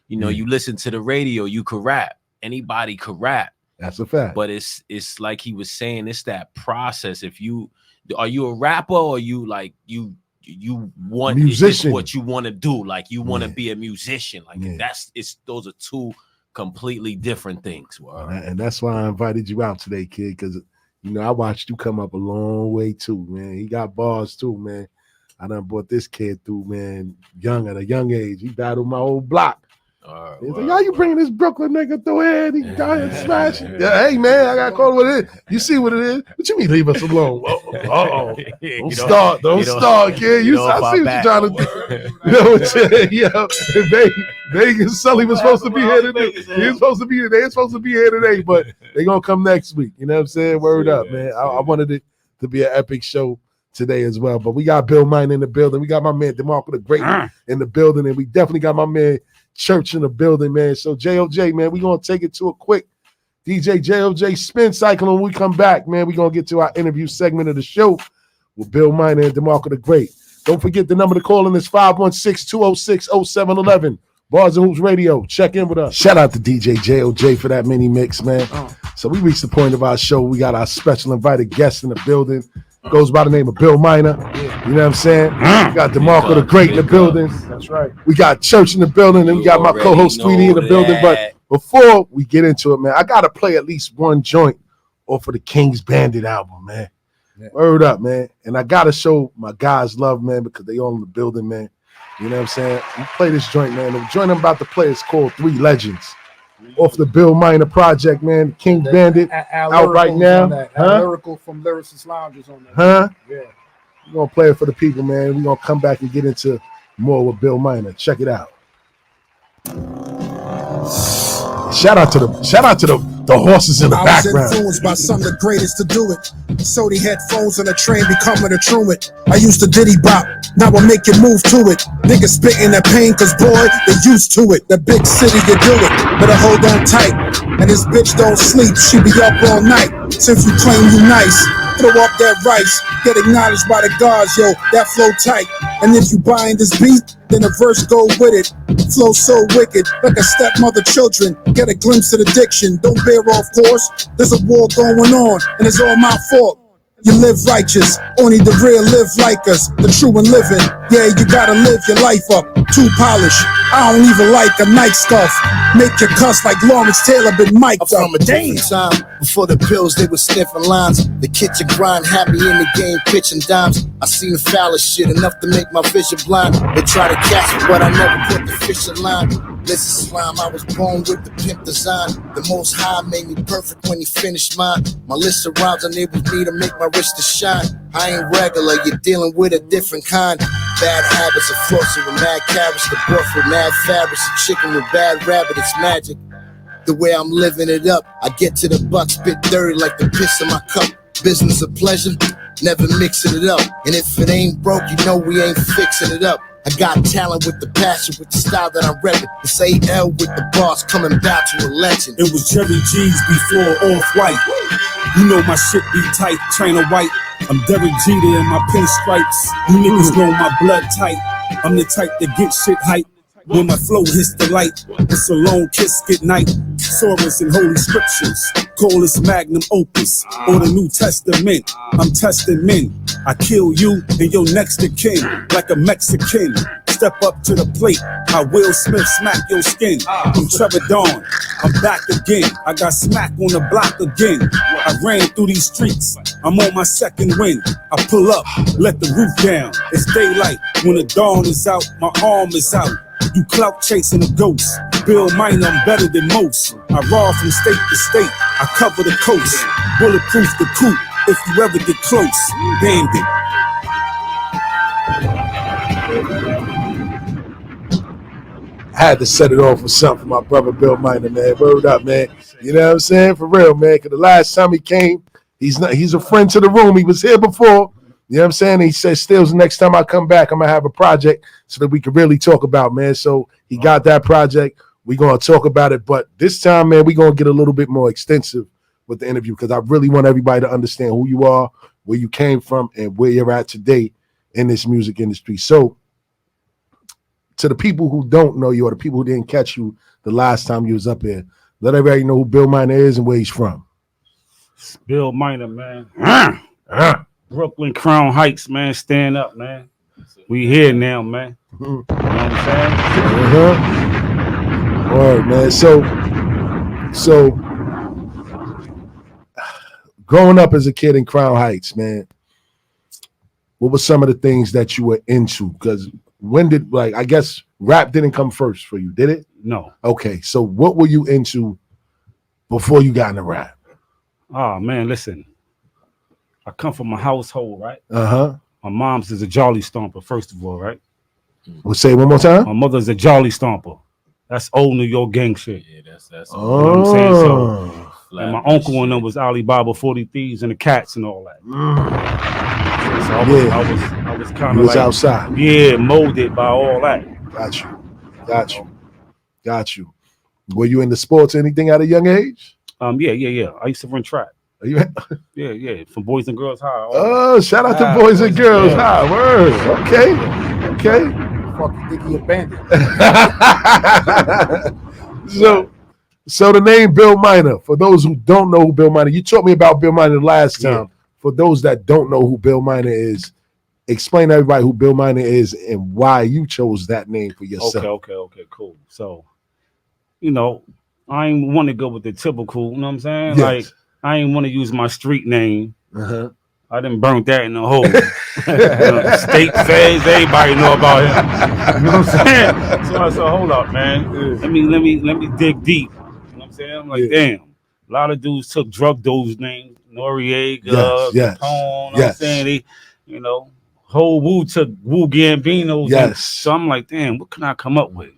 You know, you listen to the radio, you could rap. Anybody could rap. That's a fact. But it's like he was saying, it's that process. If you are you a rapper, or you like you want musician, what you want to do, like you want to be a musician, like those are two completely different things. Wow. And that's why I invited you out today, kid, because you know I watched you come up a long way too, man. He got bars too, man. I done brought this kid through, man, at a young age. He battled my old block. He's like, how you bringing this Brooklyn nigga through here? He dying smash. Yeah, hey man, I gotta call it what it is. You see what it is? What you mean leave us alone? Don't start, kid. I see what you're trying to do. You know what I'm saying? Vegas Sully was supposed to be here today. He was supposed to be here. They were supposed to be here today, but they gonna come next week. You know what I'm saying? Word up, man. I wanted it to be an epic show today as well. But we got Bill Minor in the building. We got my man Dmarco the Great in the building, and we definitely got my man Church in the building, man. So JOJ, man, we gonna take it to a quick DJ JOJ spin cycle, and when we come back, man, we gonna get to our interview segment of the show with Bill Minor and Dmarco the Great. Don't forget the number to call in is 516-206-0711. Bars and Hoops Radio. Check in with us. Shout out to DJ JOJ for that mini mix, man. So we reached the point of our show. We got our special invited guest in the building. Goes by the name of Bill Minor. You know what I'm saying? We got Dmarco the Great in the building. That's right. We got Church in the building, and we got my co-host Tweety in the building. But before we get into it, man, I gotta play at least one joint off of the King's Bandit album, man. Word up, man. And I gotta show my guys love, man, because they all in the building, man. You know what I'm saying? We play this joint, man. The joint I'm about to play is called 3 Legends. Off the Bill Minor project, man. King Bandit out right now. Lyrical from Lyricist Lounges on that. Yeah. We're gonna play it for the people, man. We're gonna come back and get into more with Bill Minor. Check it out. Shout out to the horses in the background. I was influenced by some of the greatest to do it. Sony headphones on a train becoming a truant. I used to diddy bop, now I make you move to it. Niggas spitting that pain cause boy, they used to it. The big city you do it, better hold on tight. And this bitch don't sleep, she be up all night. Since you claim you nice, throw up that rice. Get acknowledged by the gods, yo, that flow tight. And if you buying this beat, then a verse go with it. Flow so wicked, like a stepmother children. Get a glimpse of the diction, don't bear off course. There's a war going on, and it's all my fault. You live righteous, only the real live like us. The true and living, yeah, you gotta live your life up. Too polished, I don't even like a night scuff. Make your cuss like Lawrence Taylor been mic'd up. From a different time, before the pills they were sniffing lines. The kitchen grind had me in the game pitching dimes. I seen the foulest shit enough to make my vision blind. They try to catch me, but I never put the fish in line. Listen, slime, I was born with the pimp design. The Most High made me perfect when he finished mine. My list of rhymes enables me to make my wrist to shine. I ain't regular, you're dealing with a different kind. Bad habits of flossing with mad carrots, the broth with mad fabrics, a chicken with bad rabbit, it's magic. The way I'm living it up, I get to the buck, spit dirty like the piss in my cup. Business of pleasure, never mixing it up. And if it ain't broke, you know we ain't fixing it up. I got talent with the passion, with the style that I'm repping. It's AL with the boss coming back to a legend. It was Jerry G's before Off-White. You know my shit be tight, trainer white. I'm Derek Jeter in my pinstripes. You niggas know my blood tight. I'm the type that get shit hype. When my flow hits the light, it's a long kiss goodnight. Soros and holy scriptures, call this magnum opus or the New Testament. I'm testing men. I kill you and your next of kin like a Mexican. step up to the plate. How Will Smith smack your skin. I'm Trevor Dawn, I'm back again. I got smack on the block again. I ran through these streets, I'm on my second win. I pull up, let the roof down. It's daylight, when the dawn is out, my arm is out. You clout chasing a ghost. Bill Minerr, I'm better than most. I roll from state to state, I cover the coast. Bulletproof the coupe, if you ever get close. Bandit. I had to set it off with something for my brother Bill Minerr, man. Word up, man. You know what I'm saying? For real, man. Because the last time he came, he's a friend to the room. He was here before. You know what I'm saying? He said, Stills, next time I come back, I'm going to have a project so that we can really talk about, man. So he got that project. We're going to talk about it. But this time, man, we're going to get a little bit more extensive with the interview because I really want everybody to understand who you are, where you came from, and where you're at today in this music industry. So to the people who don't know you or the people who didn't catch you the last time you was up here, let everybody know who Bill Minerr is and where he's from. It's Bill Minerr, man. Brooklyn, Crown Heights, man. Stand up, man. We here now, man. You know what I'm saying? Word, man. So growing up as a kid in Crown Heights, man, what were some of the things that you were into? Because when did, like, I guess rap didn't come first for you, did it? No. Okay, so what were you into before you got into rap? Oh, man, listen. I come from a household, right? Uh-huh. My mom's is a jolly stomper, first of all, right? We'll say it one more time. My mother's a jolly stomper. That's old New York gang shit. Yeah, that's you know what I'm saying? So, and my uncle and them was Alibaba 40 Thieves and the Cats and all that. So I was kind of like outside. Yeah, molded by all that. Got you. Were you into sports, anything at a young age? Yeah. I used to run track. Are you? Yeah. From Boys and Girls High. Oh, shout out to Boys and Girls High. Word. Okay. Fuck you think he a bandit? So the name Bill Minerr, for those who don't know who Bill Minerr, you told me about Bill Minerr last time. Yeah. For those that don't know who Bill Minerr is, explain to everybody who Bill Minerr is and why you chose that name for yourself. Okay, cool. So, you know, I ain't want to go with the typical, you know what I'm saying? Yes. Like, I ain't want to use my street name. Uh-huh. I done burnt that in the hole. State feds, everybody know about him. You know what I'm saying? So I said, hold up, man. Let me dig deep. You know what I'm saying? I'm like, damn. A lot of dudes took drug dudes' names. Noriega, Capone, you know what I'm saying? They, you know, whole Wu took Wu Gambino's. Yes. So I'm like, damn, what can I come up with?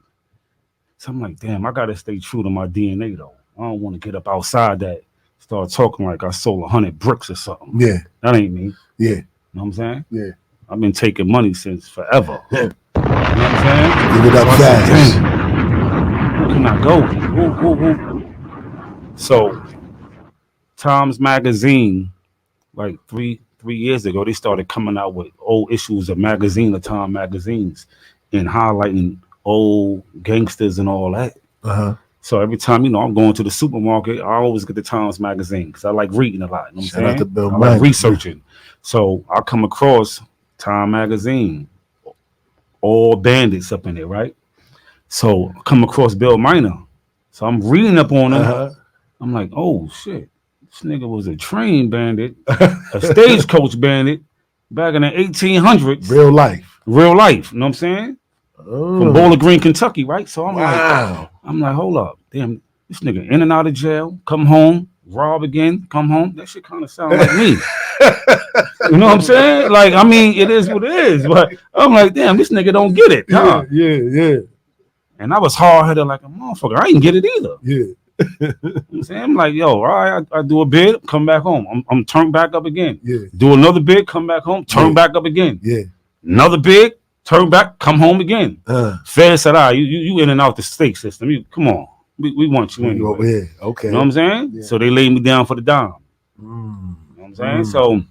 So I'm like, damn, I gotta stay true to my DNA though. I don't want to get up outside that, start talking like I sold 100 bricks or something. Yeah. That ain't me. Yeah. You know what I'm saying? Yeah. I've been taking money since forever. You know what I'm saying? Give it up fast. Who can I go with? Who? So Times Magazine, like three years ago, they started coming out with old issues of Time magazines and highlighting old gangsters and all that. Uh-huh. So every time, you know, I'm going to the supermarket, I always get the Times Magazine because I like reading a lot. You know what I'm saying? Shout out to Bill I Minerr. like researching. So I come across Time Magazine, all bandits up in there, right? So I come across Bill Minerr. So I'm reading up on him. Uh-huh. I'm like, oh, shit. This nigga was a train bandit, a stagecoach bandit back in the 1800s. Real life. You know what I'm saying? From Bowling Green, Kentucky, right? So I'm like, hold up. Damn, this nigga in and out of jail, come home, rob again, come home. That shit kind of sound like me. You know what I'm saying? Like, I mean, it is what it is. But I'm like, damn, this nigga don't get it. Huh? Yeah. And I was hard-headed like a motherfucker. I didn't get it either. Yeah. You know what I'm saying? I'm like, yo, all right, I do a bid, come back home. I'm turned back up again. Yeah. Do another bid, come back home, turn back up again. Yeah. Another bid, turn back, come home again. Fed said, you in and out the state system. You come on. We want you anyway. Yeah. Okay. You know what I'm saying? Yeah. So they laid me down for the dime. You know what I'm saying? So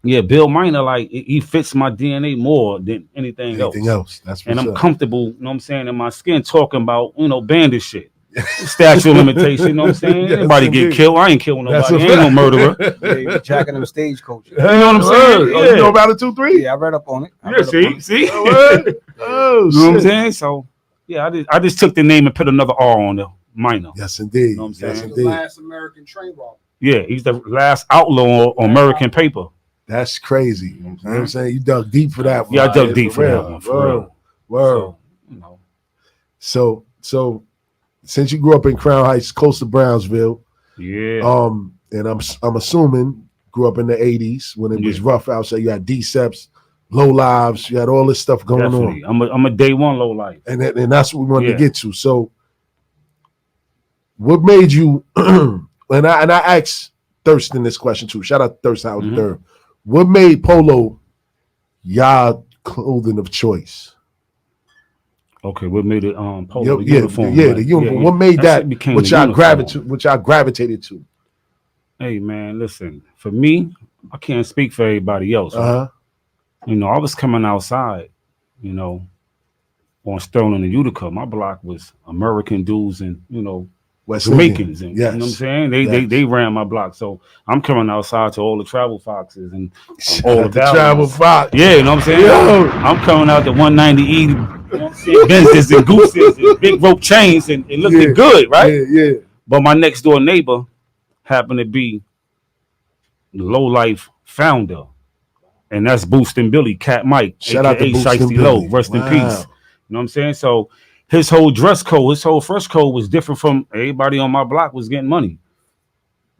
yeah, Bill Minerr, like he fits my DNA more than anything else. That's and I'm comfortable, you know what I'm saying, in my skin talking about, you know, bandit shit. Statute of limitation, you know what I'm saying? Yes, Anybody get killed, I ain't killing nobody. I ain't no murderer. Yeah, you jacking them stagecoaches. You know what I'm saying? You know about it 2-3? Yeah, I read up on it. See? Oh, you know what I'm shit. saying? So yeah, I just took the name and put another R on the minor. Yes, indeed. You know what I'm saying? Yes, The indeed. last American train robber. Yeah, he's the last outlaw on American paper. That's crazy. You know what I'm saying? You dug deep for that one. Yeah, I dug man, deep for that one, for real. Word. So, you know. So since you grew up in Crown Heights, close to Brownsville, yeah. And I'm assuming grew up in the 80s when it was rough outside. You had D-Ceps, low lives, you had all this stuff going Definitely. on. I'm a day one low life. And that's what we wanted to get to. So what made you and I asked Thurston this question too. Shout out to Thurston Howard III. What made Polo y'all clothing of choice? Okay, what made it Polo the uniform? Yeah, the uniform. What made that what y'all gravitated to? Hey man, listen, for me, I can't speak for everybody else. Right? You know, I was coming outside, you know, on Sterling and Utica. My block was American dudes and, you know, West Jamaicans, and yes. you know what I'm saying? They ran my block. So I'm coming outside to all the travel foxes and all the travel fox. Yeah, you know what I'm saying? Yo. I'm coming out to 190E Benzes and Gooses and big rope chains and looking good, right? Yeah. But my next door neighbor happened to be the low life founder. And that's Boostin' Billy, Cat Mike, Shout out to Shiesty Low, rest in peace. You know what I'm saying? So his whole dress code, his whole fresh code was different from everybody on my block was getting money.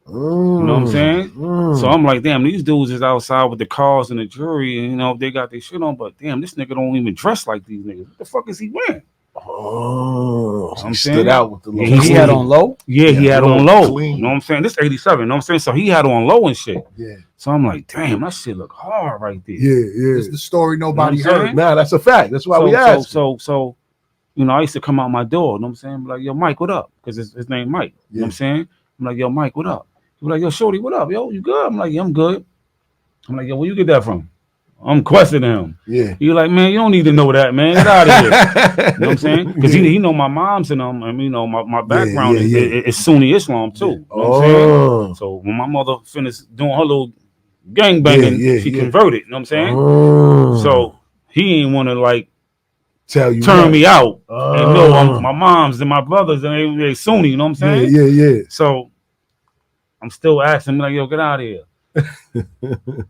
You know what I'm saying? So I'm like, damn, these dudes is outside with the cars and the jewelry, and you know, they got their shit on, but damn, this nigga don't even dress like these niggas. What the fuck is he wearing? Oh, I'm stood out with the low. He had on low? Yeah, he had on low. Clean. You know what I'm saying? This 87, you know what I'm saying? So he had on low and shit. Yeah. So I'm like, damn, that shit look hard right there. Yeah. It's the story nobody You know what I'm heard. saying? Nah, that's a fact. That's why we asked. So, you know, I used to come out my door, you know what I'm saying? Be like, yo, Mike, what up? Because his name Mike. You know what I'm saying? I'm like, yo, Mike, what up? He be like, yo, Shorty, what up? Yo, you good? I'm like, yeah, I'm good. I'm like, yo, where you get that from? I'm questioning him. Yeah. He like, man, you don't need to know that, man. Get out of here. You know what I'm saying? Because he know my mom's and them. I mean, you know, my background is Sunni Islam too. You know what I'm saying? So when my mother finished doing her little gangbanging, she converted. You know what I'm saying? So he ain't want to like tell you turn me out. And no, my mom's and my brothers and they Sunni. You know what I'm saying? Yeah. So I'm still asking him like, yo, get out of here.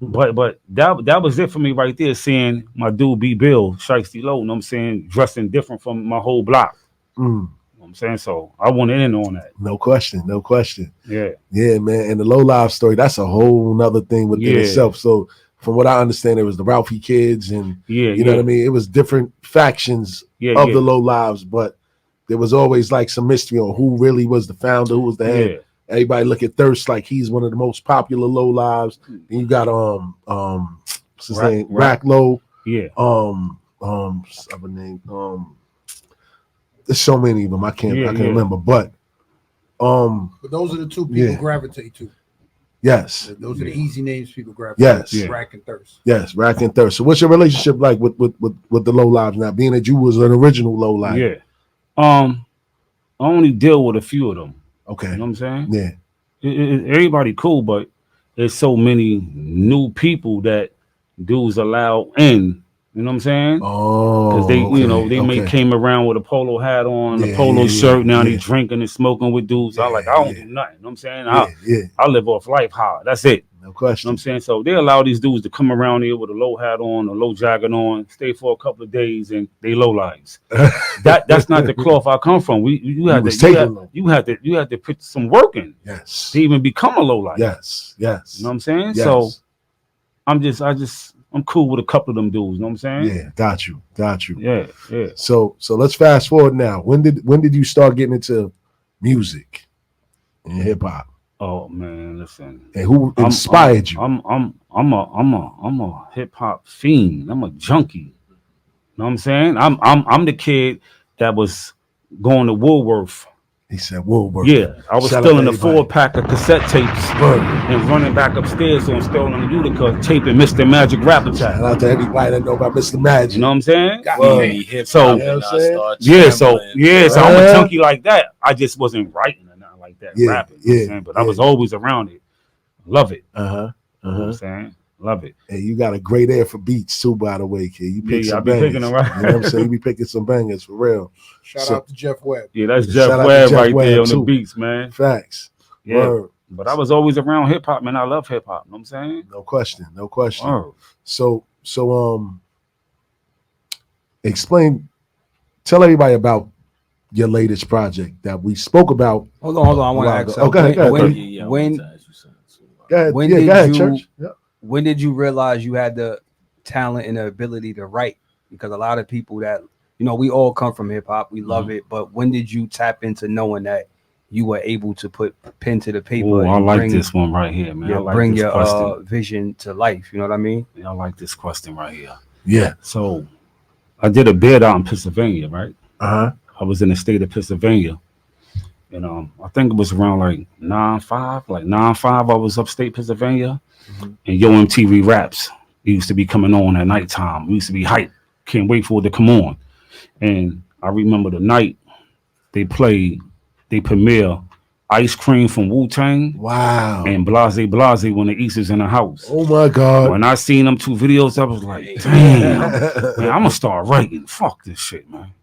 but that was it for me right there, seeing my dude B Bill, Shiesty Low, you know what I'm saying, dressing different from my whole block. You know what I'm saying? So I went in on that. No question. Yeah, man. And the low live story, that's a whole nother thing within itself. So from what I understand, it was the Ralphie kids and you know what I mean? It was different factions of the low lives, but there was always like some mystery on who really was the founder, who was the head. Everybody look at Thirst like he's one of the most popular low lives. And you got what's his name? Rack Low. Yeah. Other name. There's so many of them. I can't remember. But those are the two people gravitate to. Yes. Those are the easy names people gravitate yes. to. Rack and Thirst. Yes, Rack and Thirst. So what's your relationship like with the low lives now? Being that you was an original low life. Yeah. I only deal with a few of them. Okay. You know what I'm saying? Yeah. Everybody cool, but there's so many new people that dudes allow in. You know what I'm saying? Oh, because they, you know, they may came around with a polo hat on, a polo shirt. Now they drinking and smoking with dudes. I don't do nothing. You know what I'm saying? I live off life hard. That's it. No question. You know what I'm saying? So they allow these dudes to come around here with a low hat on, a low jacket on, stay for a couple of days, and they low lives. That's not the cloth I come from. You had to put some work in. Yes. To even become a low life. Yes. You know what I'm saying? Yes. So I'm cool with a couple of them dudes. You know what I'm saying? Yeah, got you. Yeah. So let's fast forward now. When did you start getting into music and hip hop? Oh man, listen. And who inspired you? I'm a hip hop fiend. I'm a junkie. You know what I'm saying? I'm the kid that was going to Woolworth. He said Woolworth. Yeah, I was stealing a 4-pack of cassette tapes and running back upstairs on Stolen and Utica taping Mr. Magic Rap Attack. Shout out to everybody that know about Mr. Magic. You know what I'm saying? So I'm a junkie like that. I just wasn't writing or nothing like that, rapping. You know what I'm saying? But I was always around it. Love it. You know what I'm saying? Love it. And you got a great ear for beats too, by the way, kid. You pick I some be bangers. picking them, right? You know what I'm saying? You be picking some bangers for real. Shout out to Jeff Webb. Yeah, that's Shout Jeff out to Webb Jeff right Webb, there on too. the beats, man. Facts. Yeah. Word. But I was always around hip hop, man. I love hip hop. You know what I'm saying? No question. No question. Word. So tell everybody about your latest project that we spoke about. Hold on. I want to ask something. Go ahead. When did you realize you had the talent and the ability to write? Because a lot of people that, you know, we all come from hip hop, we love it. But when did you tap into knowing that you were able to put pen to the paper? Ooh, I like this one right here, man. Yeah, I like bring this your question. vision to life. You know what I mean? Yeah, I like this question right here. Yeah. So I did a bid out in Pennsylvania, right? Uh-huh. I was in the state of Pennsylvania. And I think it was around like 9/5. I was upstate Pennsylvania. And Yo MTV Raps used to be coming on at nighttime. We used to be hyped. Can't wait for it to come on. And I remember the night they premiere Ice Cream from Wu-Tang. Wow. And Blase when the East is in the house. Oh my God. When I seen them two videos, I was like, damn, man, I'm gonna start writing. Fuck this shit, man.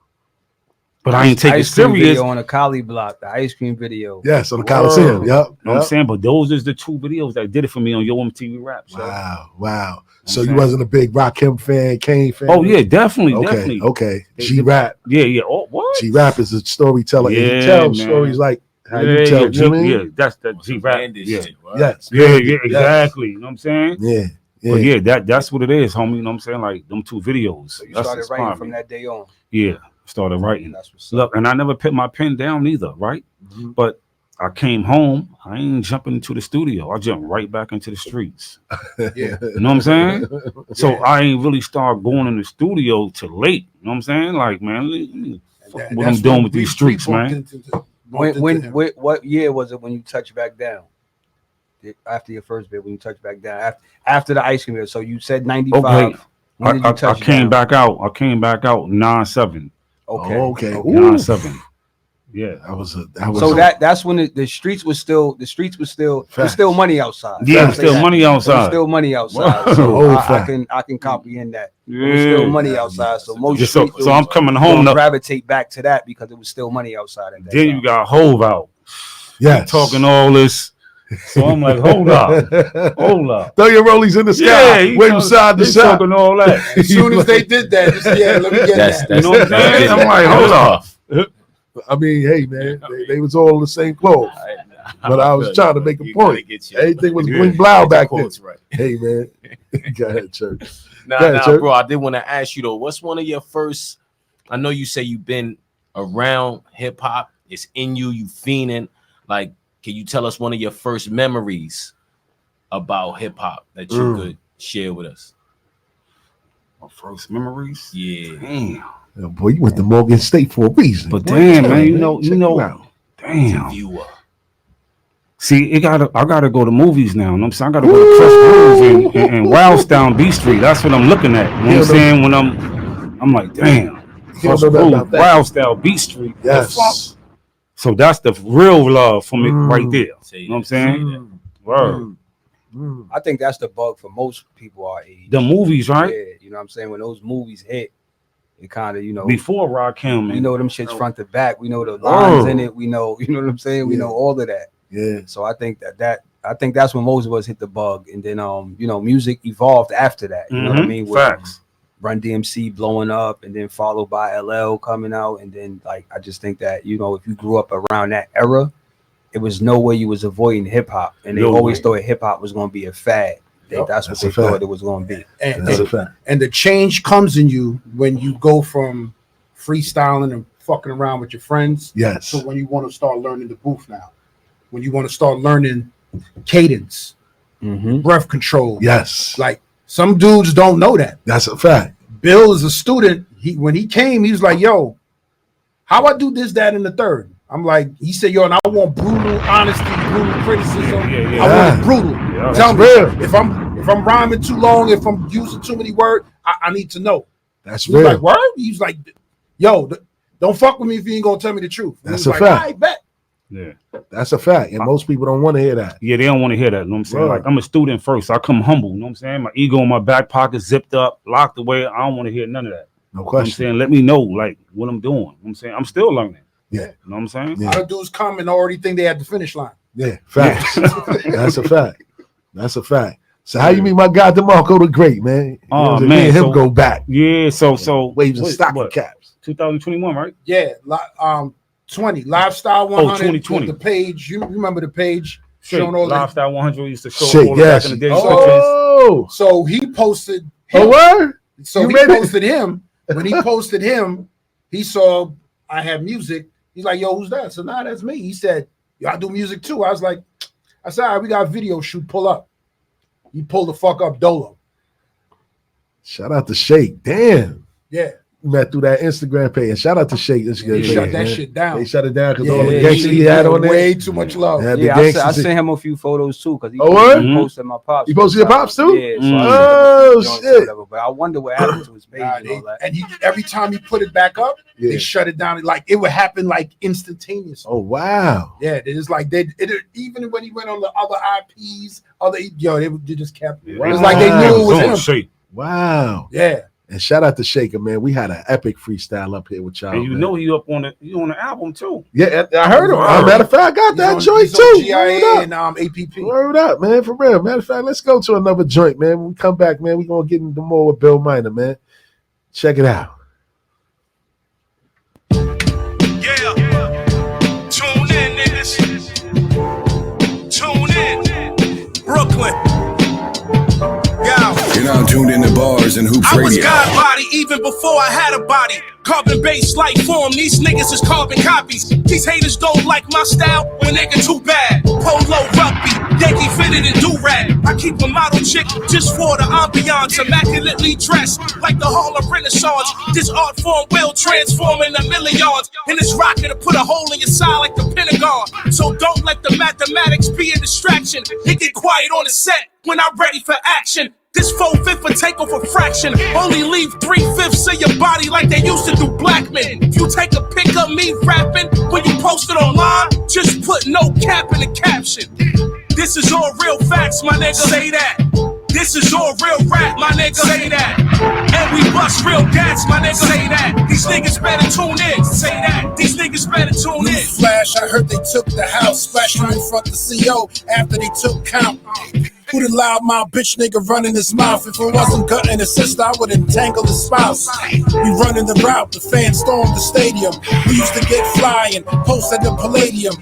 But I ain't take it serious. On a Cali block, the ice cream video. Yes, on the Coliseum. Yep. You know what I'm saying? But those is the two videos that did it for me on Yo MTV Raps. Wow. So you wasn't a big Rakim fan, Kane fan? Oh yeah, definitely. Okay. G-Rap. Yeah. Oh, what? G-Rap is a storyteller. Yeah, he tells man. stories like how you tell. You know what I mean? Yeah, that's the G-Rap. Yeah. Yes. Yeah, exactly. You know what I'm saying? Yeah. But yeah, that's what it is, homie. You know what I'm saying? Like them two videos. So you started writing from that day on. Yeah, started writing. Look, and I never put my pen down either, right? But I came home, I ain't jumping into the studio. I jumped right back into the streets. Yeah. You know what I'm saying? So I ain't really start going in the studio till late. You know what I'm saying? Like, man, what I'm doing with these streets, man. What year was it when you touched back down? After your first bit, when you touched back down, after the ice cream. So you said 95. Okay. I came back out. I came back out 9/7. Okay. 9/7. Yeah, so that's when the streets was still there's still money outside. Yeah, still money outside. There's still money outside. So I can comprehend that. Yeah. There's still money outside. So most so I'm coming home to gravitate back to that because it was still money outside. At that then time. you got Hove out. Yeah, talking all this. So I'm like, hold up. Throw your rollies in the sky. Yeah, wave them side to side. Talking all that. As soon as they did that, let me get that. You know what I'm saying? I'm like, hold up. I mean, hey man, they was all the same clothes. But I was trying to make a point. Everything was bling blow back then. Right. Hey man, go ahead, Church. Church. Bro, I did want to ask you though, what's one of your first? I know you say you've been around hip hop. It's in you. You fiending. Like, can you tell us one of your first memories about hip hop that you could share with us? My first memories? Yeah. Damn. Yeah, boy, you went to Morgan State for a reason. But damn, man, you know, damn. See, I gotta go to movies now. You know what I'm saying? I gotta go to Fresh Grove and Wildstown B Street. That's what I'm looking at. You know what I'm saying? When I'm like, damn. Fresh Grove, Wildstown B Street. Yes. So that's the real love for me right there. You know what I'm saying? Word. I think that's the bug for most people our age. The movies, right? Yeah, you know what I'm saying? When those movies hit, it kind of, you know, before Rakim, we know them shits front to back. We know the lines in it. We know, you know what I'm saying? We know all of that. Yeah. So I think that's when most of us hit the bug, and then you know, music evolved after that. You know what I mean? Facts. Run DMC blowing up, and then followed by LL coming out, and then like I just think that, you know, if you grew up around that era, it was no way you was avoiding hip hop, and they always thought hip hop was going to be a fad. That's what they thought it was going to be. And the change comes in you when you go from freestyling and fucking around with your friends. Yes. So when you want to start learning the booth now, when you want to start learning cadence, breath control. Yes. Like some dudes don't know that. That's a fact. Bill is a student. When he came, he was like, yo, how I do this, that, and the third. I'm like, he said, yo, and I want brutal honesty, brutal criticism. I want it brutal. Tell me if I'm rhyming too long, if I'm using too many words, I need to know. That's real. Like, word? He's like, yo, don't fuck with me if you ain't gonna tell me the truth. That's a fact. I bet. Yeah. That's a fact. And most people don't want to hear that. Yeah, they don't want to hear that. You know what I'm saying? Right. Like, I'm a student first. I come humble. You know what I'm saying? My ego in my back pocket, zipped up, locked away. I don't want to hear none of that. No You know what I'm question. saying? Let me know, like, what I'm doing. You know what I'm saying? I'm still learning. Yeah. You know what I'm saying? Yeah. Other dudes come and already think they had the finish line. Yeah, facts. That's a fact. That's a fact. So how you meet my guy DeMarco the Great, man? Oh, Me man. and him So- go back. Yeah, so Waves and what- stocking what? caps. 2021, right? Yeah, 20 Lifestyle 100. 2020. The page, you remember the page Shake. showing all the. Lifestyle 100 used to show Shake, all the yes. back in the day. Oh, So he posted. oh, Him. word? So You he made it? posted him. When he posted him, he saw I had music. He's like, "Yo, who's that?" So now that's me. He said, "Yo, I do music too." I was like, "I said, all right, we got a video shoot. Pull up." He pulled the fuck up Dolo. Shout out to Shake. Damn. Yeah. Met through that Instagram page. And shout out to Shake. They shut that shit down. They shut it down because Yeah, all the yeah, gangsters he had on there. way too much love. Had the Yeah, I gangsters. sent him a few photos too because he Oh, word? posted my pops. You posted your pops too? Yeah. So Oh, I sent him a few joints or shit. whatever, but I wonder what happened to his page and all that. And he every time he put it back up, Yeah. they shut it down. Like it would happen like instantaneously. Oh, wow. Yeah, it's like even when he went on the other IPs, they just kept. It was like they knew it was him. Shake. Wow. Yeah. And shout out to Shaker, man. We had an epic freestyle up here with y'all. And you man. know you up on the album too. Yeah, I heard him. As a matter of fact, I got that joint He's on too. GIA Word and up. APP. Word up, man. For real. Matter of fact, let's go to another joint, man. When we come back, man, we're going to get into more with Bill Miner, man. Check it out. Yeah. Tune in, niggas. Tune in. Brooklyn. You're now tuned into Bars and Hoops I was Radio. God body even before I had a body. Carbon based life form, these niggas is carbon copies. These haters don't like my style when they get too bad. Polo rugby, Yankee fitted in do-rag. I keep a model chick just for the ambiance, immaculately dressed like the Harlem Renaissance. This art form will transform into millions. And this rocket to put a hole in your side like the Pentagon. So don't let the mathematics be a distraction. It get quiet on the set when I'm ready for action. This 4/5 will take off a fraction. Only leave 3/5 of your body like they used to do black men. If you take a pic of me rapping when you post it online, just put no cap in the caption. This is all real facts, my nigga. Say that. This is all real rap, my nigga. Say that. And we bust real gas, my nigga. Say that. These niggas better tune in. Say that. These niggas better tune in. Flash, I heard they took the house, splashed right in front of the CO after they took count. Who'd allow my bitch nigga running his mouth? If it wasn't gutting his sister, I would entangle his spouse. We running the route, the fans stormed the stadium. We used to get fly and post at the Palladium.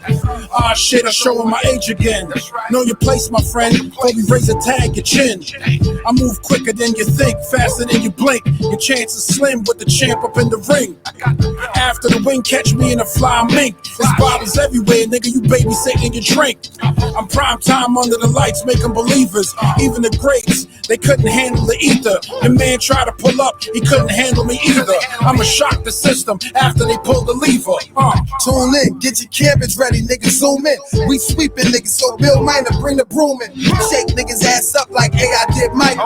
Ah shit, I'm showing my age again. Know your place, my friend. Before we raise a tag, your chin. I move quicker than you think, faster than you blink. Your chance is slim with the champ up in the ring. After the wing, catch me in a fly mink. There's bottles everywhere, nigga. You babysitting your drink. I'm prime time under the lights, making believers. Even the greats, they couldn't handle the ether. The man tried to pull up, he couldn't handle me either. I'ma shock the system after they pull the lever. Tune in, get your cabbage ready, niggas zoom in. We sweeping niggas, so Bill Miner, bring the broom in. Shake niggas ass up like hey, I did Mike.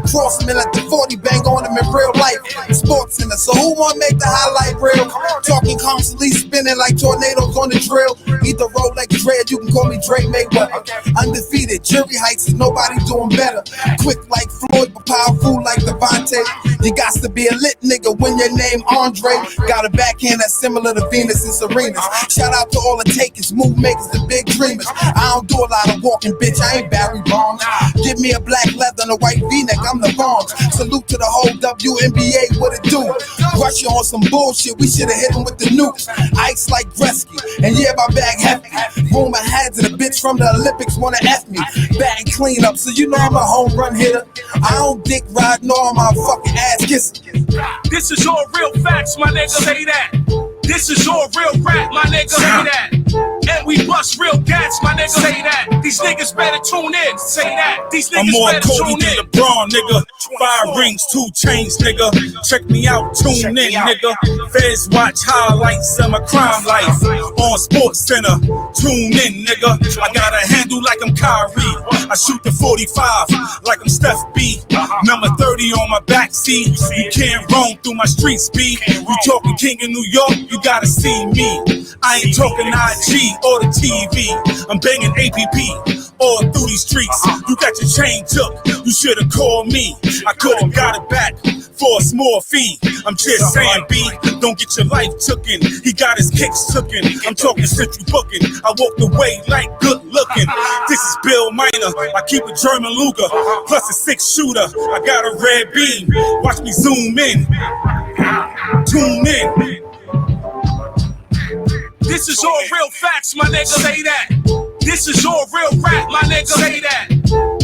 Cross them in like the 40, bang on them in real life. Sports center, so who wanna make the highlight real? Talking constantly spinning like tornadoes on the drill. Either Rolex Dread, you can call me Drake Mayweather. Undefeated, jury heights is nobody doing better. Quick like Floyd, but powerful like Devontae. You got to be a lit nigga when your name Andre. Got a backhand that's similar to Venus and Serena's. Shout out to all the takers, move makers, the big dreamers. I don't do a lot of walking, bitch, I ain't Barry Bonds. Give me a black leather and a white V-neck, I'm the Bonds. Salute to the whole WNBA, what it do? Rush you on some bullshit, we should've hit him with the nukes. Ice like Gretzky, and yeah, my bag hefty. Rumor has it, a bitch from the Olympics wanna F me. Bag clean up, so you know I'm a home run hitter. I don't dick ride, nor am I fucking ass kissing. This is all real facts, my nigga. Say that. This is all real rap, my nigga. Say that. And we bust real gats, my nigga. Say that. These niggas better tune in. Say that. These niggas I'm more better Kobe tune than in. LeBron, nigga. 5 rings, 2 chains, nigga. Check me out, tune in, nigga. Feds watch highlights of my crime life. On Sports Center, tune in, nigga. I got a handle like I'm Kyrie. I shoot the 45 like I'm Steph B. Number 30 on my backseat. You can't roam through my street speed. You talking king in New York, you gotta see me. I ain't talking IG or the TV. I'm banging APP all through these streets. You got your chain took, you should've called me. I could've got it back for a small fee. I'm just saying, B, don't get your life tooken. He got his kicks tooken. I'm talking central booking. I walked away like good looking. This is Bill Miner. I keep a German Luger plus a 6-shooter. I got a red beam. Watch me zoom in. Tune in. This is all real facts, my nigga. Say that. This is all real rap, my nigga. Say that.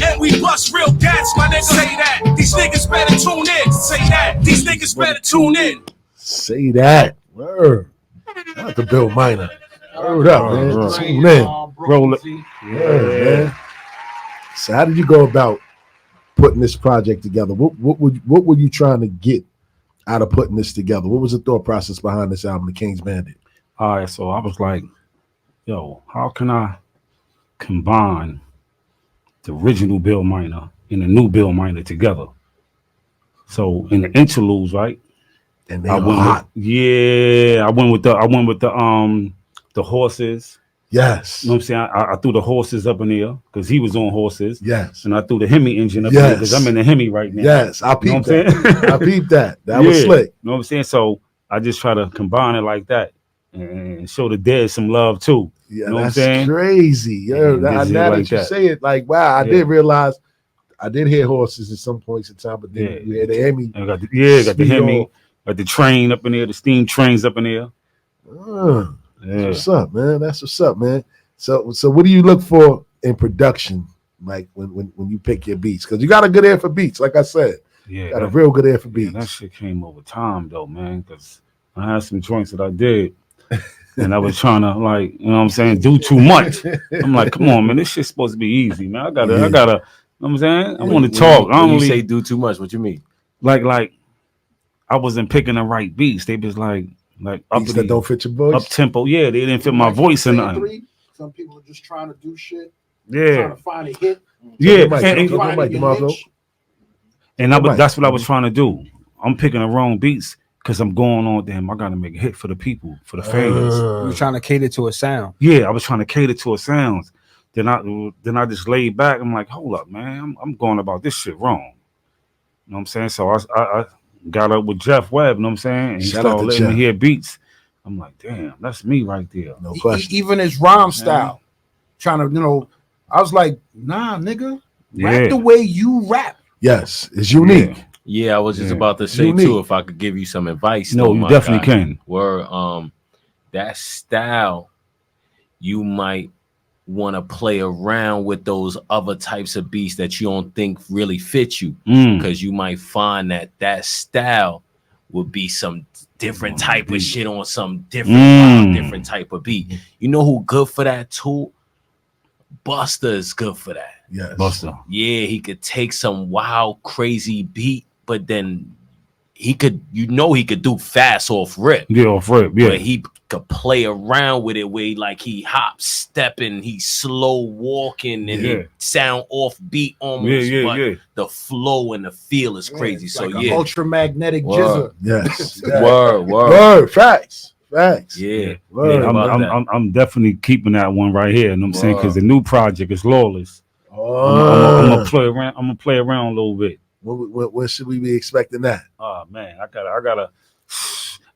And we bust real gats, my nigga. Say that. These niggas better tune in. Say that. These niggas better tune in. Say that. Word. That's the Bill Miner. Word up, man. Tune in. Roll it. Yeah, man. So how did you go about putting this project together? What were you trying to get out of putting this together? What was the thought process behind this album, The King's Bandit? All right, so I was like, yo, how can I combine the original Bill Miner and the new Bill Miner together? So in the interludes, right? And they were hot. I went with the horses. Yes. You know what I'm saying? I threw the horses up in there because he was on horses. Yes. And I threw the Hemi engine up in there because I'm in the Hemi right now. Yes, I peeped that. I peeped that. That was slick. You know what I'm saying? So I just try to combine it like that and show the dead some love too. Yeah, you know what I'm that's saying? crazy. Yeah, now that you say it, like, wow, I did realize I did hear horses at some points in time, but then we had the Hemi. I got the Hemi, got the train up in there, the steam trains up in there. That's what's up, man. That's what's up, man. So what do you look for in production, like when you pick your beats? Because you got a good ear for beats, like I said. Yeah, got a real good ear for beats. That shit came over time though, man. Because I had some joints that I did, and I was trying to, like, you know what I'm saying, do too much. I'm like, come on, man, this shit's supposed to be easy, man. I gotta, you know what I'm saying? I want to talk. When you say do too much, what you mean? Like I wasn't picking the right beats. They was like beats that don't fit your voice. Up tempo, they didn't fit my voice or nothing. Some people are just trying to do shit. Yeah, trying to find a hit. Yeah, and that's what I was trying to do. I'm picking the wrong beats because I'm going on. Damn, I gotta make a hit for the people, for the fans. You're trying to cater to a sound. Yeah, I was trying to cater to a sound. Then I just laid back. I'm like, hold up, man, I'm going about this shit wrong. You know what I'm saying? So I got up with Jeff Webb. You know what I'm saying? And he started letting me hear beats. I'm like, damn, that's me right there. No question. Even his rhyme style, trying to, I was like, nah, nigga, rap the way you rap. Yes, it's unique. Yeah, I was just about to say too, if I could give you some advice. No, you definitely can. Where that style, you might want to play around with those other types of beats that you don't think really fit you, because you might find that style would be some different type of shit on some different type of beat. You know who good for that too? Busta is good for that. Yes. Busta. Yeah, he could take some wild, crazy beat, but then he could do fast off rip. Yeah, off rip. Yeah. But he could play around with it where he hop stepping, he slow walking, and he sound off beat almost. But the flow and the feel is crazy. So like ultramagnetic jizzer. Yes. Word. Facts. Yeah. I'm definitely keeping that one right here. You know what I'm saying? Because the new project is Lawless. I'm gonna play around. I'm gonna play around a little bit. When should we be expecting that? Oh man, I gotta.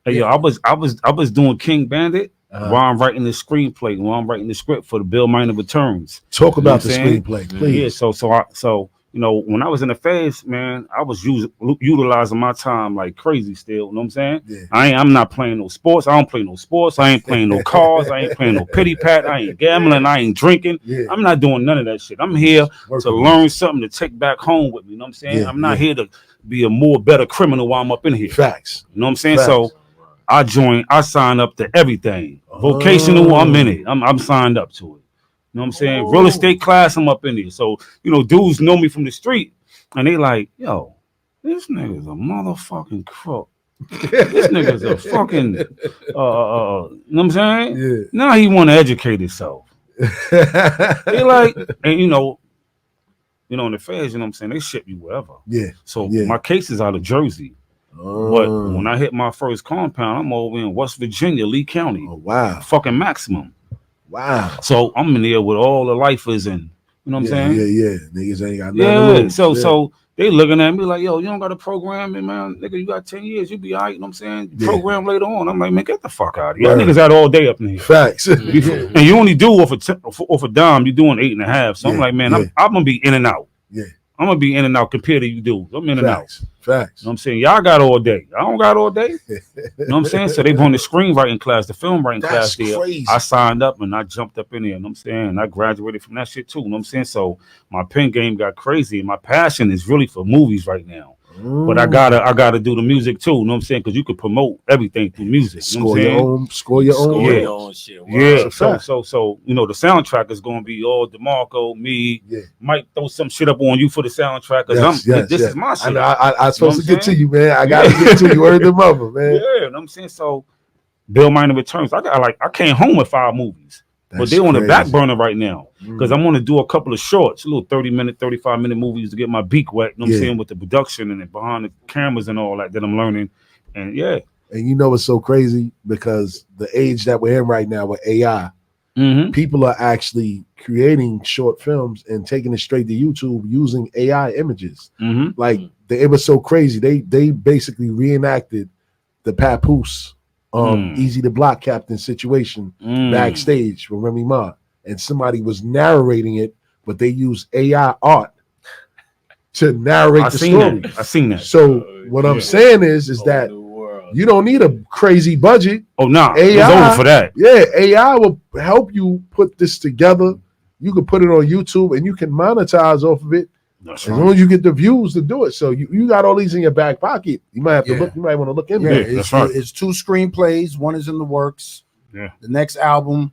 Hey, yo, I was doing King Bandit while I'm writing the screenplay, while I'm writing the script for the Bill Miner Returns. Talk about the screenplay, please. Yeah, so you know, when I was in the phase, man, I was utilizing my time like crazy still. You know what I'm saying? Yeah. I'm not playing no sports. I don't play no sports. I ain't playing no cars. I ain't playing no pity pat. I ain't gambling. I ain't drinking. Yeah. I'm not doing none of that shit. I'm here to learn something to take back home with me. You know what I'm saying? Yeah, I'm not here to be a better criminal while I'm up in here. Facts. You know what I'm saying? Facts. So I signed up to everything. Vocational, I'm in it. I'm signed up to it. You know what I'm saying? Real estate class, I'm up in there. So, you know, dudes know me from the street and they like, yo, this nigga's a motherfucking crook. This nigga's a fucking, you know what I'm saying? Yeah. Now he want to educate himself. They like, and you know, in the feds, you know what I'm saying? They ship you wherever. Yeah. So my case is out of Jersey. But when I hit my first compound, I'm over in West Virginia, Lee County. Oh wow. Fucking Maximum. Wow. So I'm in there with all the lifers and you know what I'm saying? Yeah. Niggas ain't got nothing to lose. So they looking at me like, yo, you don't got to program me, man. Nigga, you got 10 years, you be all right, you know what I'm saying? Program later on. I'm like, man, get the fuck out of here. Y'all niggas out all day up in here. Facts. And you only do off a dime, you're doing 8.5. So I'm like, man, I'm gonna be in and out. Yeah. I'm gonna be in and out compared to you dudes. I'm in and out. Facts. You know what I'm saying? Y'all got all day. I don't got all day. You know what I'm saying? So they on the screenwriting class, the film writing class there. Crazy. I signed up and I jumped up in there. You know what I'm saying? I graduated from that shit too. You know what I'm saying? So my pen game got crazy. My passion is really for movies right now. But I gotta do the music too, you know what I'm saying? Because you could promote everything through music. You know what I'm saying? Score your own shit. Yeah. So you know the soundtrack is gonna be all DeMarco, me. Yeah. Might throw some shit up on you for the soundtrack because this is my shit. I'm supposed to get to you, man. I gotta get to you. Word the mother, man. Yeah, you know what I'm saying? So Bill Minor Returns. I came home with 5 movies. But they're on the back burner right now because I'm going to do a couple of shorts, little 30-minute, 35-minute movies to get my beak wet, you know what I'm saying, with the production and behind the cameras and all that I'm learning. And And you know it's so crazy because the age that we're in right now with AI, people are actually creating short films and taking it straight to YouTube using AI images. Like it was so crazy. They basically reenacted the Papoose Easy to Block Captain situation backstage with Remy Ma, and somebody was narrating it, but they used AI art to narrate the story. I seen that. So what I'm saying is that you don't need a crazy budget. Oh no, AI, it's over for that. Yeah, AI will help you put this together. You can put it on YouTube and you can monetize off of it. As long as you get the views to do it. So you got all these in your back pocket. You might have to look. You might want to look into it. It's 2 screenplays. One is in the works. Yeah. The next album,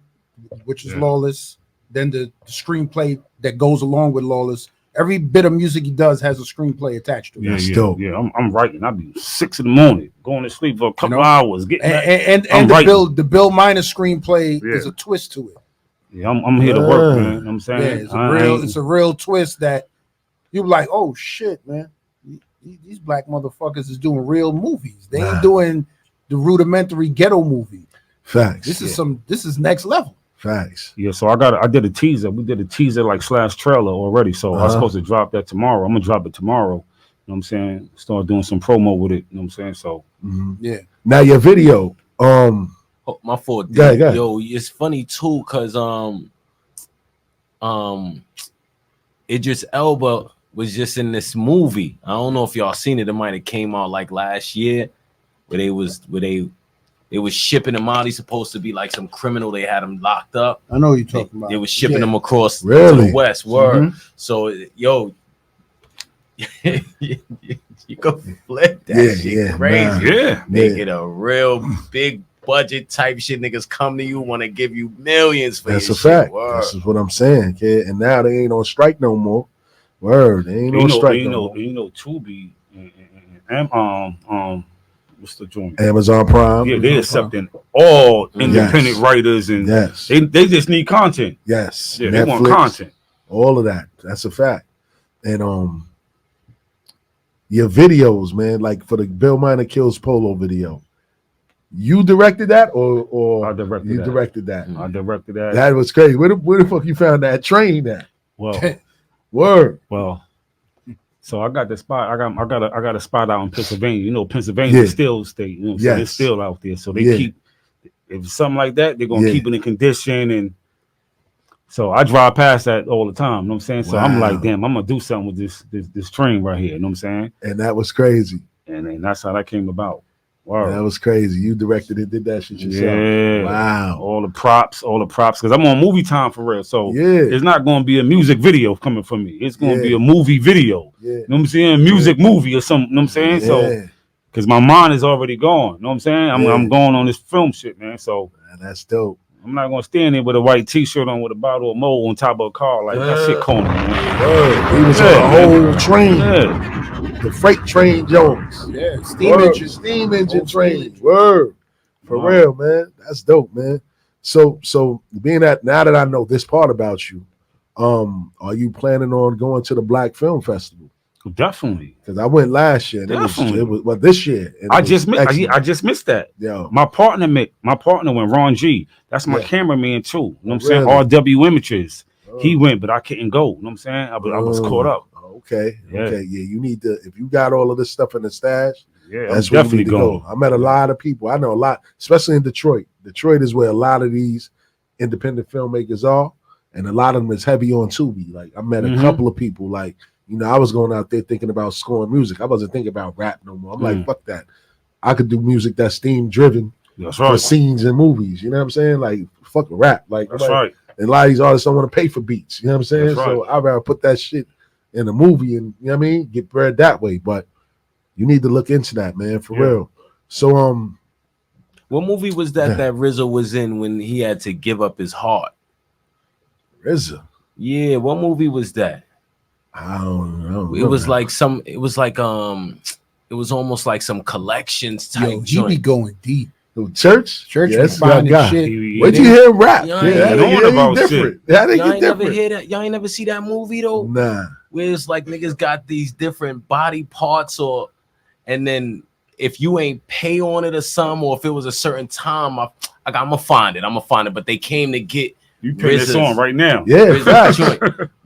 which is Lawless, then the screenplay that goes along with Lawless. Every bit of music he does has a screenplay attached to it. Yeah, I'm writing. I'll be 6 a.m, going to sleep for a couple hours. And the Bill Minor screenplay is a twist to it. Yeah, I'm here to work, man. You know what I'm saying? Yeah, it's a real twist that you're like, oh shit, man. These black motherfuckers is doing real movies. They ain't doing the rudimentary ghetto movie. Facts. This is next level. Facts. Yeah, so I did a teaser. We did a teaser like / trailer already. So I was supposed to drop that tomorrow. I'm gonna drop it tomorrow. You know what I'm saying? Start doing some promo with it. You know what I'm saying? So yeah. Now your video. My fault. Go ahead. Yo, it's funny too, cause Idris Elba was just in this movie. I don't know if y'all seen it. It might have came out like last year, where they was shipping him out. He's supposed to be like some criminal. They had him locked up. I know what you're talking about. They was shipping him across to Really? the West. Word. So yo, you go flip that shit crazy. Yeah. Make it a real big budget type shit. Niggas come to you, want to give you millions for That's your a fact. Word. This is what I'm saying, kid. And now they ain't on strike no more. Word, they ain't on strike no more. You know, Tubi and what's the joint? Amazon Prime. Yeah, they accepting all independent writers and they just need content. Yes. Yeah, Netflix, they want content. All of that. That's a fact. And your videos, man, like for the Bill Minor Kills Polo video. You directed that or I directed you that. directed that? I directed that. That was crazy. Where the fuck you found that train at? Well, word. Well, so I got the spot. I got a spot out in Pennsylvania. You know, Pennsylvania is still state. You know, so it's still out there. So they keep if it's something like that, they're gonna keep it in condition. And so I drive past that all the time. You know what I'm saying? So I'm like, damn, I'm gonna do something with this train right here. You know what I'm saying? And that was crazy. And that's how that came about. Wow. That was crazy. You directed it, did that shit yourself. Yeah. Wow. All the props, because I'm on movie time for real. So it's not going to be a music video coming from me. It's going to be a movie video. Yeah. You know what I'm saying? Music movie or something. You know what I'm saying? So, because my mind is already gone. You know what I'm saying? I'm going on this film shit, man. So that's dope. I'm not going to stand there with a white t-shirt on with a bottle of Mo on top of a car. Like, that shit corny, man. He was on a whole train. Yeah. The freight train Jones. Yeah, steam engine train. Word. For real, man. That's dope, man. So being that now that I know this part about you, are you planning on going to the Black Film Festival? Definitely, because I went last year. And it was well this year. I just missed that. Yo, my partner went, Ron G. That's my cameraman too. You know what I'm saying? Really? RW Images. He went, but I couldn't go. You know what I'm saying? I was caught up. Okay. Yeah, you need to, if you got all of this stuff in the stash, that's I'm where you need definitely to going. go. I met a lot of people. I know a lot, especially in Detroit. Detroit is where a lot of these independent filmmakers are, and a lot of them is heavy on Tubi. Like I met a couple of people. Like, you know, I was going out there thinking about scoring music. I wasn't thinking about rap no more. I'm like, fuck that. I could do music that's theme driven for scenes and movies. You know what I'm saying? Like, fuck rap. Like, that's right. And a lot of these artists don't want to pay for beats. You know what I'm saying? That's right. So I'd rather put that shit in a movie and, you know what I mean, get bread that way. But you need to look into that, man, for real. So what movie was that RZA was in when he had to give up his heart? RZA? Yeah, what movie was that? I don't know. It was almost like some collections type. Yo, he be going deep. Church was finding shit. Where'd you hear him rap? Y'all ain't never hear that. Y'all ain't never see that movie though. Nah. Where it's like niggas got these different body parts, and then if you ain't pay on it or something, or if it was a certain time, I'm gonna find it. But they came to get you put this on right now. Yeah,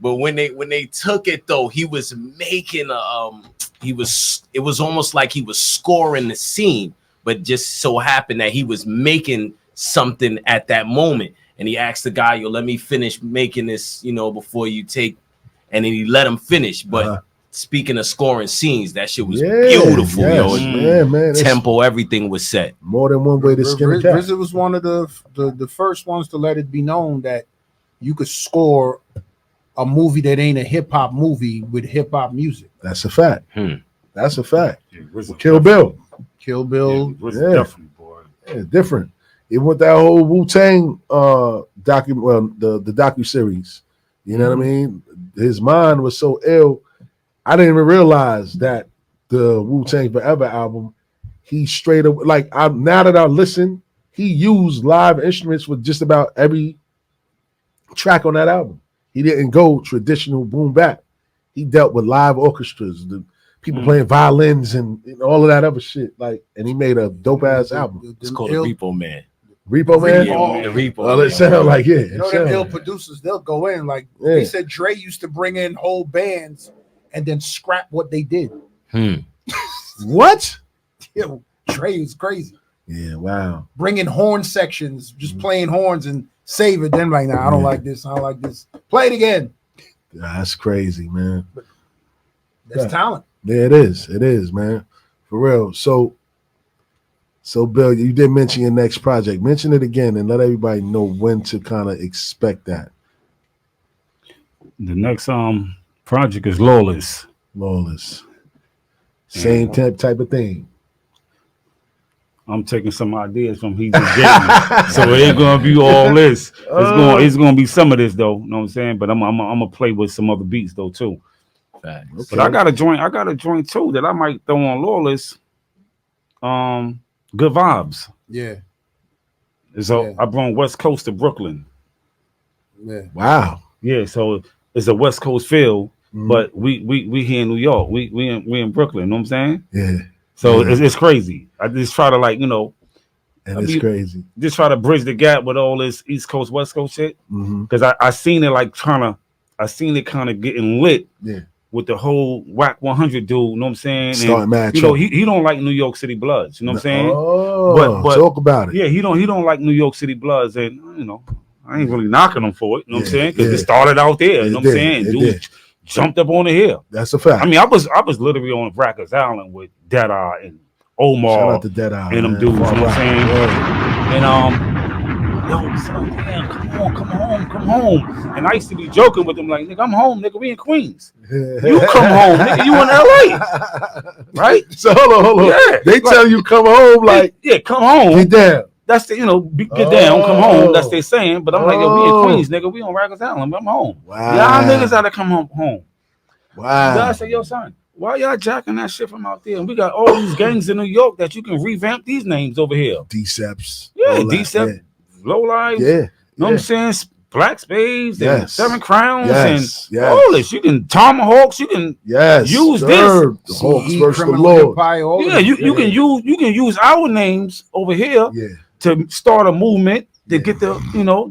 but when they took it though, he was making it was almost like he was scoring the scene. But just so happened that he was making something at that moment. And he asked the guy, yo, let me finish making this, you know, before you take. And then he let him finish. But speaking of scoring scenes, that shit was beautiful, yo. Man, tempo, everything was set. More than one way to skin a cat. RZA was one of the first ones to let it be known that you could score a movie that ain't a hip-hop movie with hip-hop music. That's a fact. That's a fact. Yeah, Kill Bill. Definitely, boy. Yeah, different. Even with that whole Wu-Tang the docu-series. You know what I mean? His mind was so ill. I didn't even realize that the Wu-Tang Forever album, he straight up, like, now that I listen, he used live instruments with just about every track on that album. He didn't go traditional boom bap. He dealt with live orchestras, the people playing violins and all of that other shit. Like, and he made a dope ass album. It's called Repo Man. Repo Man? Repo. Well, it sounds like, You know, them ill producers, they'll go in. Like, they said Dre used to bring in whole bands and then scrap what they did. What? Yeah, Dre was crazy. Yeah, wow. Bringing horn sections, just playing horns and save it. Then like, nah, I don't like this. I don't like this. Play it again. That's crazy, man. That's talent. Yeah, it is. It is, man. For real. So Bill, you did mention your next project. Mention it again and let everybody know when to kind of expect that. The next project is Lawless. Same type of thing. I'm taking some ideas from he just gave me. So it ain't gonna be all this. It's gonna be some of this though. You know what I'm saying? But I'm gonna play with some other beats though too. Okay. But I got a joint too that I might throw on Lawless. Good Vibes. Yeah. So I brought West Coast to Brooklyn. Yeah. Wow. Yeah, so it's a West Coast feel, but we here in New York. We in Brooklyn, you know what I'm saying? Yeah. So it's crazy. I just try to, like, you know, and it's crazy. Just try to bridge the gap with all this East Coast, West Coast shit. Because I seen it kind of getting lit. Yeah. With the whole Whack 100 dude, you know what I'm saying? Starting mad you know, he don't like New York City Bloods, you know what I'm saying? Oh, but talk about it. Yeah, he don't like New York City Bloods, and you know, I ain't really knocking him for it, you know what I'm saying? Because it started out there, you know what I'm saying? Dude jumped up on the hill. That's a fact. I mean, I was literally on Rikers Island with Deadeye and Omar. Shout out to Deadeye and them dudes, you know what I'm saying? And yo, son, damn, come home. And I used to be joking with them, like, nigga, I'm home, nigga, we in Queens. You come home, nigga, you in LA. Right? So hold on. Yeah, they tell you come home, like, yeah, come home. Get down. That's the, you know, get down, come home. That's they saying. But I'm like, yo, we in Queens, nigga, we on Rikers Island, I'm home. Wow. Y'all niggas gotta come home. Wow. I say, yo, son, why y'all jacking that shit from out there? And we got all these gangs in New York that you can revamp these names over here. Deceps. Yeah, Decept, Low Life. Yeah. Know what I'm saying? black spades and Yes. 7 crowns Yes. and all this. You can tomahawks. You can use sir. this. The Hawks versus the Criminal Lord. Empire, all Yeah, of you it. can use our names over here to start a movement to get the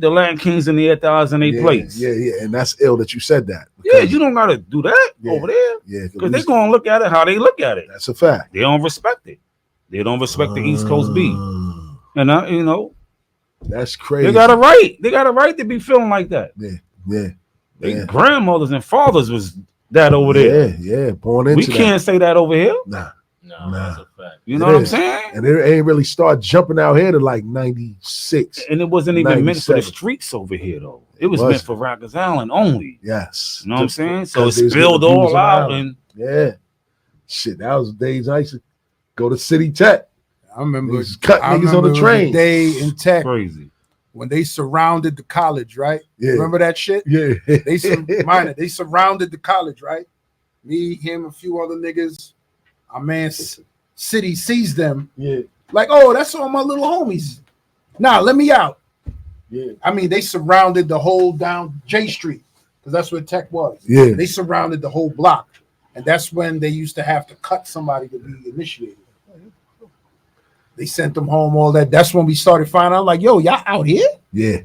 the Land Kings in their thighs in their place. Yeah, and that's ill that you said that. Yeah, you don't gotta do that over there. Yeah, because they're gonna look at it how they look at it. That's a fact. They don't respect it. They don't respect the East Coast beat. And that's crazy. They got a right. They got a right to be feeling like that. Yeah. Their grandmothers and fathers was that over there. Yeah, born into we can't say that over here. Nah. That's a fact. You know what I'm saying? And it ain't really start jumping out here to like 96. And it wasn't even meant for the 97. streets over here, though. It was meant for Rikers Island only. Yes. You know what I'm saying? So it spilled all out. And shit, that was the days I used to go to City Tech. I remember cut niggas on the train. Day in Tech. Crazy. When they surrounded the college, right? Yeah. Remember that shit? Yeah. They surrounded the college, right? Me, him, a few other niggas. Our man City sees them. Yeah. Like, oh, that's all my little homies. Nah, let me out. Yeah. I mean, they surrounded the whole down J Street because that's where Tech was. Yeah. They surrounded the whole block. And that's when they used to have to cut somebody to be initiated. They sent them home, all that. That's when we started finding out, like, yo, y'all out here? Yeah.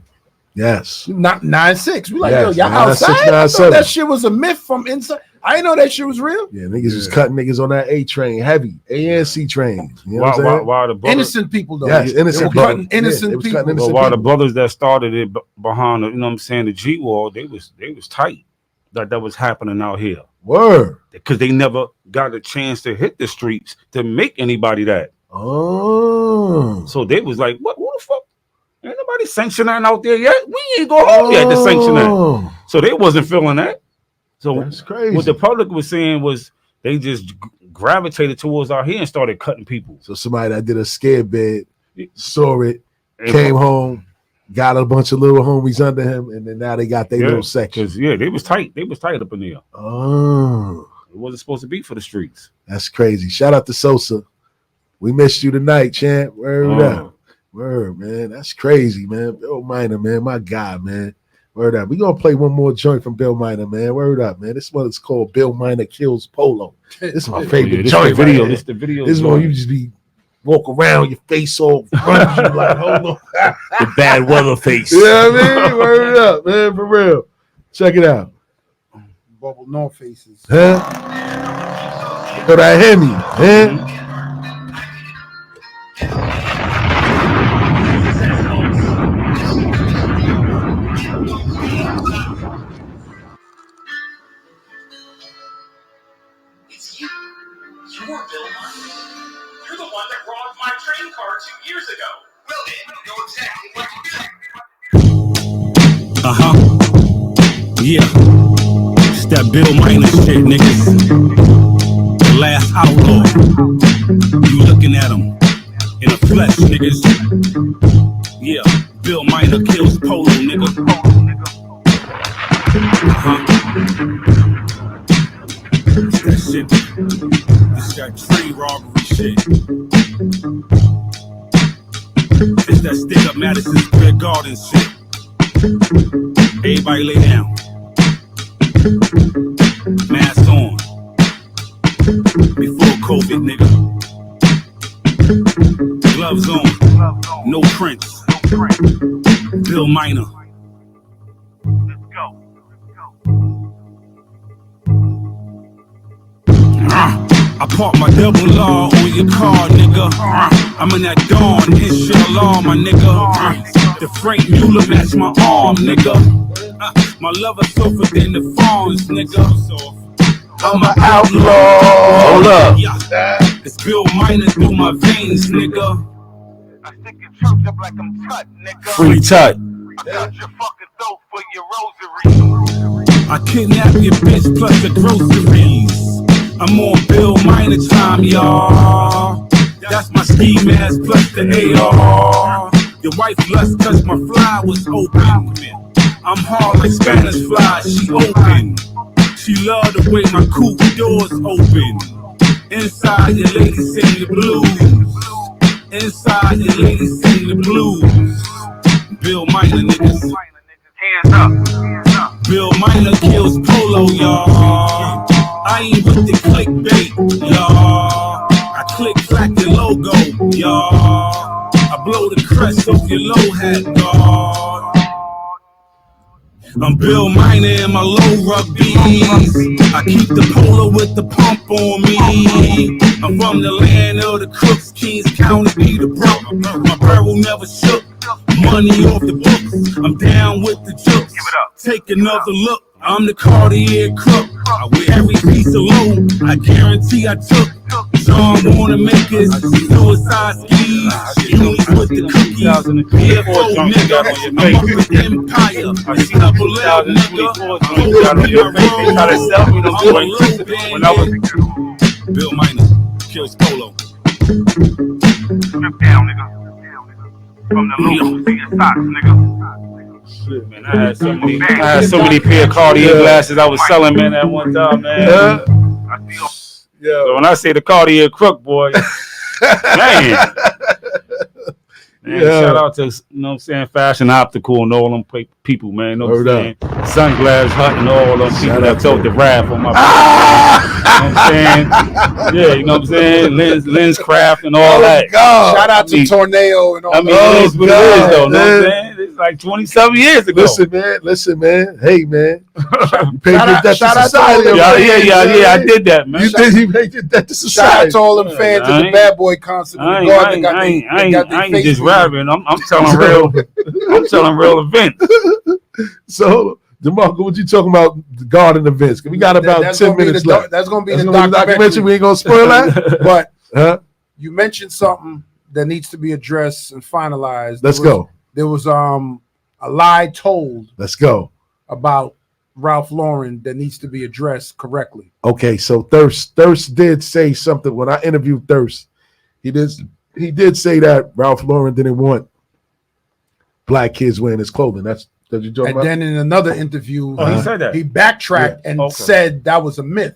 Yes. Not 9-6. We like, Yes, yo, y'all 9-6, outside? I thought 9-7. that shit was a myth from inside. I didn't know that shit was real. Yeah, niggas was cutting niggas on that A train, heavy A and C trains. You know what I'm saying? Why the brothers, Innocent people, though. Yes, innocent They were people. cutting innocent people. Innocent why the people. brothers that started it behind the, the G wall, they was tight. That was happening out here. Word. Because they never got a chance to hit the streets to make anybody that. Oh. So they was like, what? Who the fuck? Ain't nobody sanctioning out there yet. We ain't go home yet to sanction that. So they wasn't feeling that. So that's crazy. What the public was saying was they just gravitated towards out here and started cutting people. So somebody that did a scare bed, saw it, came home, got a bunch of little homies under him, and then now they got their little section. They was tight. They was tight up in there. Oh. It wasn't supposed to be for the streets. That's crazy. Shout out to Sosa. We missed you tonight, champ. Word up. Word, man. That's crazy, man. Bill Minerr, man. My guy, man. Word up. We're going to play one more joint from Bill Minerr, man. Word up, man. This one is called Bill Minerr Kills Polo. This is my favorite joint. Video. Right This the video. This one you just be walk around, your face all grungy, like, hold on. The bad weather face. You know what I mean? Word up, man. For real. Check it out. Bubble North faces. Huh? Yo, that Hemi, huh? It's you. You're Bill Minerr. You're the one that robbed my train car 2 years ago. Well, then, know exactly what to do. Yeah. It's that Bill Minerr shit, niggas. The last outlaw. You looking at him in the flesh, niggas. Yeah. Bill Minerr kills Polo, nigga. It's that shit. It's that tree robbery shit. It's that stick up Madison Square Garden shit. Everybody lay down. Mask on. Before COVID, nigga. Gloves on. No prints. Bill Minerr. Let's go. I park my double law on your car, nigga. I'm in that dawn, hit shit alarm, my nigga. The Frank Mueller match my arm, nigga. My lover softer than the fawns, nigga. I'm an outlaw. Hold up. It's Bill Minerr through my veins, nigga. I stick your church up like I'm Tut, nigga. Free Tut. I got your fucking throat for your rosary. I kidnap your bitch plus the groceries. I'm on Bill Minerr time, y'all. That's my ski mask plus the AR. Your wife lust cause my fly was open. I'm hard like Spanish fly, she open. She love the way my coupe doors open. Inside your lady sing the blues. Inside your lady sing the blues. Bill Minerr, niggas. Bill Minerr kills Polo, y'all. I ain't with the clickbait, y'all. I click clack your logo, y'all. I blow the crest off your low hat, y'all. I'm Bill Minerr and my low rugbies. I keep the Polo with the pump on me. I'm from the land of the crooks, Kings County, be the broke. My barrel never shook. Money off the books, I'm down with the jokes. Take another look, I'm the Cartier crook. I wear every piece of low, I guarantee I took. John wanna make his suicide skis. Unis with the cookies. PFO nigga, I'm up with Empire. Double L nigga, I'm Bill Minerr kills Polo. Strip down, nigga. From the low to your socks, nigga. Shit, man, I had so many pair of Cartier glasses I was selling, man, at one time, man. So when I say the Cartier crook, boy, man. Shout out to, you know what I'm saying, Fashion Optical and all them people, man. You know what I'm saying? Sunglass Hut and all them people that felt the wrath on my you know what I'm saying? Yeah, you know what I'm saying? Lens Craft and all that. God. Shout out to Tornado and all that. I mean, it is what it is, though. You know what I'm saying? It's like 27 years ago. Listen, man. Hey, man. You paid your debt to society. Yeah, I did that, man. You paid your debt to society. Shout out to all them fans at the Bad Boy concert. I ain't just rapping. I'm telling real events. So, Dmarco, what you talking about garden events? We got about 10 minutes left. That's going to be the documentary. We ain't going to spoil that. But you mentioned something that needs to be addressed and finalized. Let's go. There was a lie told. Let's go. About Ralph Lauren that needs to be addressed correctly. Okay, so Thirst did say something when I interviewed Thirst. He did say that Ralph Lauren didn't want black kids wearing his clothing. That's what you're talking about. And then in another interview, he said that. He backtracked and said that was a myth.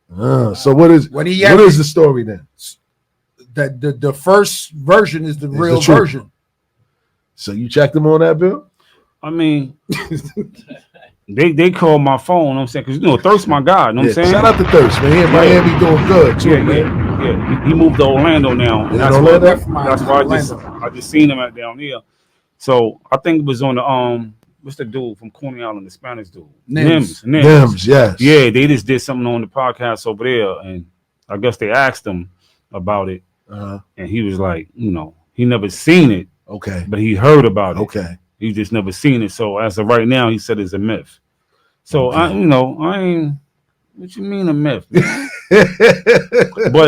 So what is the story then? That the first version is the real version. So you checked them on that, Bill? I mean, they called my phone. You know what I'm saying, because you know Thirst my guy. You know what I'm saying? Shout out to Thirst, man. He in Miami doing good too, man. Yeah. He moved to Orlando now. And that's why I just seen him out down here. So I think it was on the what's the dude from Coney Island, the Spanish dude? Nims, yes. Yeah, they just did something on the podcast over there, and I guess they asked him about it, and he was like, you know, he never seen it. Okay. But he heard about it. Okay. He just never seen it. So as of right now, he said it's a myth. So I ain't. What you mean a myth? But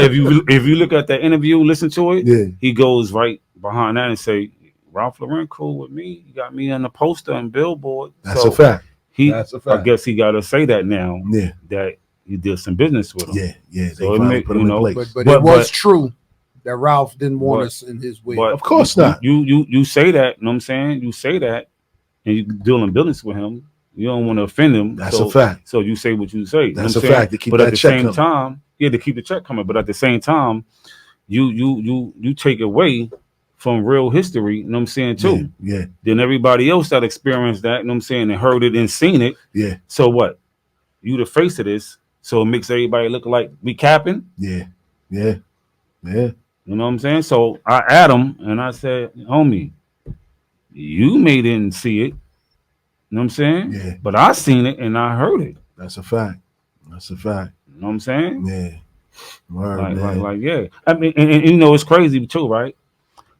if you look at that interview, listen to it. Yeah. He goes right behind that and say, Ralph Lauren cool with me. You got me on the poster and billboard. That's a fact. That's a fact. I guess he got to say that now. Yeah. That he did some business with him. Yeah. So it but it was true that Ralph didn't want us in his way. Of course not. You say that. You know what I'm saying? You say that, and you dealing business with him. You don't want to offend him. That's a fact. So you say what you say. That's a fact. To keep but that at the check same coming. time, to keep the check coming. But at the same time, you take away from real history, you know what I'm saying, too. Yeah. Then everybody else that experienced that, you know what I'm saying, and heard it and seen it. Yeah. So what? You the face of this, so it makes everybody look like we capping. Yeah. You know what I'm saying? So I asked him and I said, homie, you may didn't see it. You know what I'm saying? Yeah. But I seen it and I heard it. That's a fact. You know what I'm saying? Yeah. Word, like, yeah. I mean, and you know, it's crazy too, right?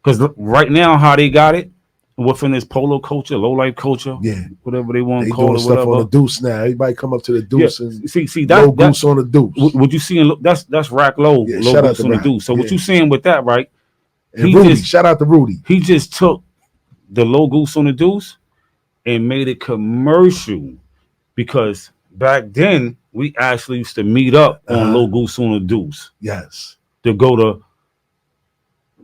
Because right now, how they got it, within this polo culture, low life culture, whatever they want to call it, stuff whatever. on the deuce now. Everybody come up to the deuce and see that goose on the deuce. What you seeing? That's rack low, low goose on the deuce. So what you seeing with that, right? And Rudy, shout out to Rudy. He just took the low goose on the deuce and made it commercial, because back then we actually used to meet up on low goose on the deuce. Yes. To go to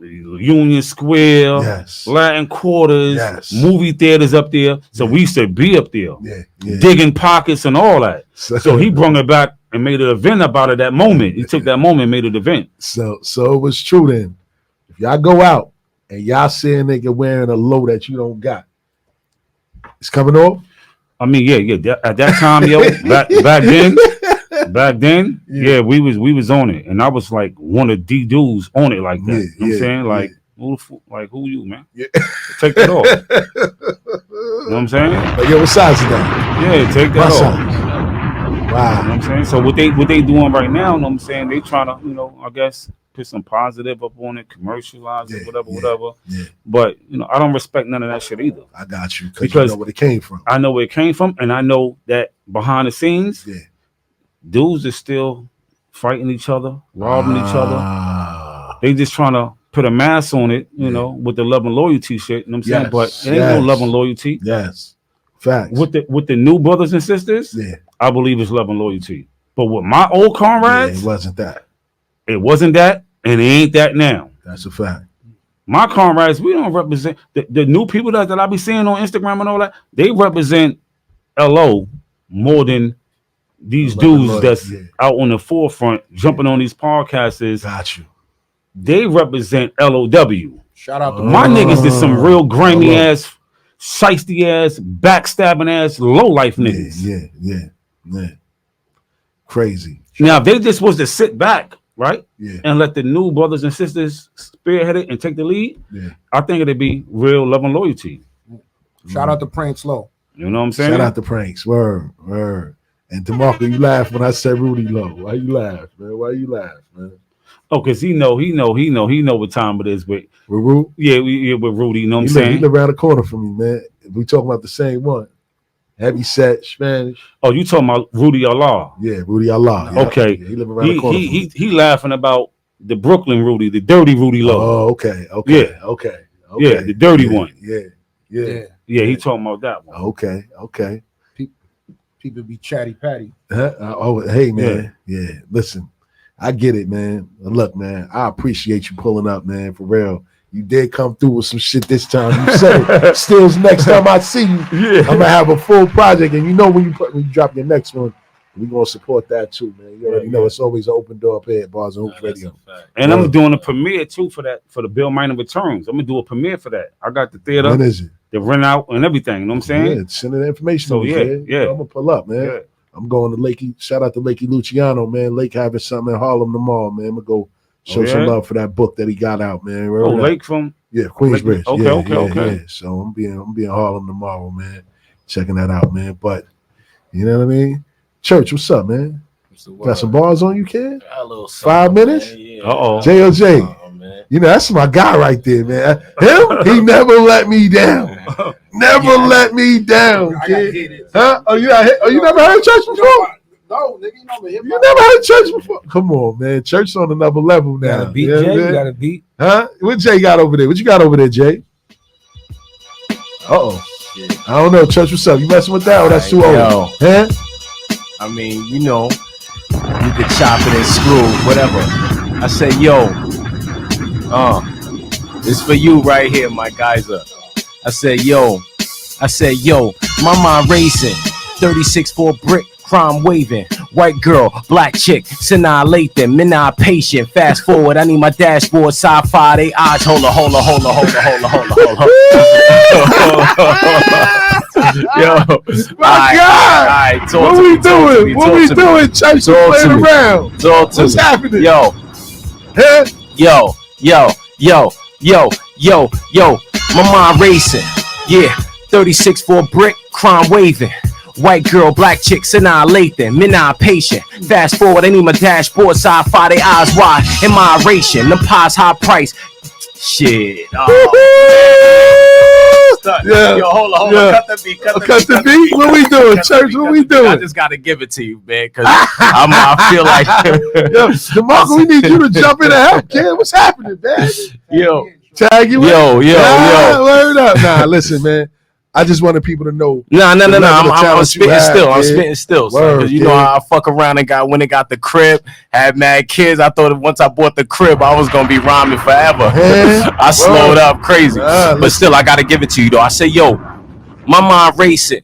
Union Square, Latin Quarters, movie theaters up there. So we used to be up there, digging pockets and all that. So he brought it back and made an event about it. That moment, he took that moment and made it an event. So it was true then. If y'all go out and y'all see a nigga wearing a low that you don't got, It's coming off. I mean, yeah. At that time, yo, back then, yeah, we was on it, and I was like one of the dudes on it like that. You know what I'm saying? Like, who you, man? Yeah. Take that off. You know what I'm saying? Like, yo, what size is that? Yeah, take that off. Size. Wow. You know what I'm saying? So what they doing right now, you know what I'm saying? They trying to, you know, I guess put some positive up on it, commercialize it, whatever. Yeah. But, you know, I don't respect none of that shit either. I got you because you know where it came from. I know where it came from, and I know that behind the scenes, dudes are still fighting each other, robbing each other. They just trying to put a mask on it, you know, with the love and loyalty shit. You know what I'm saying? But it ain't no love and loyalty. Yes. Facts. With the new brothers and sisters, I believe it's love and loyalty. But with my old comrades, it wasn't that. It wasn't that, and it ain't that now. That's a fact. My comrades, we don't represent the new people that I be seeing on Instagram and all that. They represent LO more than these dudes that's out on the forefront jumping on these podcasters. Got you. They represent LOW. Shout out to my niggas did some real grimy ass, shiesty ass, backstabbing ass, low life niggas. Yeah. Crazy. Now, if they just was to sit back, right? Yeah. And let the new brothers and sisters spearhead it and take the lead, I think it'd be real love and loyalty. Shout out to Pranks Low. You know what I'm saying? Shout out to Pranks. Word. And DeMarco, you laughed when I said Rudy Low. Why you laugh, man? Oh, because he know what time it is with Rudy. Yeah, with Rudy. You know what I'm saying? He live around the corner from me, man. We talking about the same one. Heavy set Spanish. Oh, you talking about Rudy Allah? Yeah, Rudy Allah. Yeah. Okay, he live around the corner. He laughing about the Brooklyn Rudy, the dirty Rudy Low. Oh, okay. Yeah, the dirty one. Yeah. He talking about that one. Okay. People be chatty patty. Hey, man. Yeah. Listen, I get it, man. Look, man, I appreciate you pulling up, man, for real. You did come through with some shit this time. You said Stills, next time I see you, I'm gonna have a full project. And you know when you drop your next one, we're gonna support that too, man. You already know it's always an open door up here at Bars and Hoops Radio. And I'm doing a premiere too for the Bill Minor Returns. I'm gonna do a premiere for that. I got the theater. When is it? The rent out and everything. You know what I'm saying? Yeah, send the information. So I'm gonna pull up, man. Yeah. I'm going to Lakey. Shout out to Lakey Luciano, man. Lake having something in Harlem tomorrow, man. I'm gonna go show some love for that book that he got out, man. Lake from Queensbridge. Okay. Yeah. So I'm being Harlem tomorrow, man. Checking that out, man. But you know what I mean? Church, what's up, man? Got some bars on you, kid? 5 minutes? Yeah. JOJ. You know, that's my guy right there, man. He never let me down. Let me down, kid. Huh? Oh, you never heard church before? No, nigga, you never heard church before? Come on, man. Church on another level now. You got a beat, Jay? You got a beat? Huh? What Jay got over there? What you got over there, Jay? Uh-oh. I don't know. Church, what's up? You messing with that or that's too old? Huh? I mean, you know, you could chop it and screw, whatever. I say, it's for you right here, my geyser. I said, yo, my mind racing, 36 for a brick, crime waving, white girl, black chick, annihilate them, Minerr patient, fast forward, I need my dashboard, sci-fi, they odds, hold on. Yo, my God! All right, what we doing? What we doing? Church playing around. What's happening? Yo, my mind racing. Yeah, 36 for a brick, crime waving. White girl, black chicks, annihilate them. Minerr patient. Fast forward, I need my dashboard, sci-fi, they eyes wide. In my ration, the pies high price. Shit. Yo, hold on. Cut the beat. Cut the beat. What we doing, church? What we doing? I just gotta give it to you, man, because I feel like yo, DeMarco, we need you to jump in and help, kid. What's happening, man? Yo, tag you. Yo. Word up. Nah, listen, man. I just wanted people to know. No. I'm spitting still. I'm spitting still. Because you know I fuck around and got the crib, had mad kids. I thought once I bought the crib, I was gonna be rhyming forever. I slowed up crazy, but still I gotta give it to you though. I say, yo, my mind racing,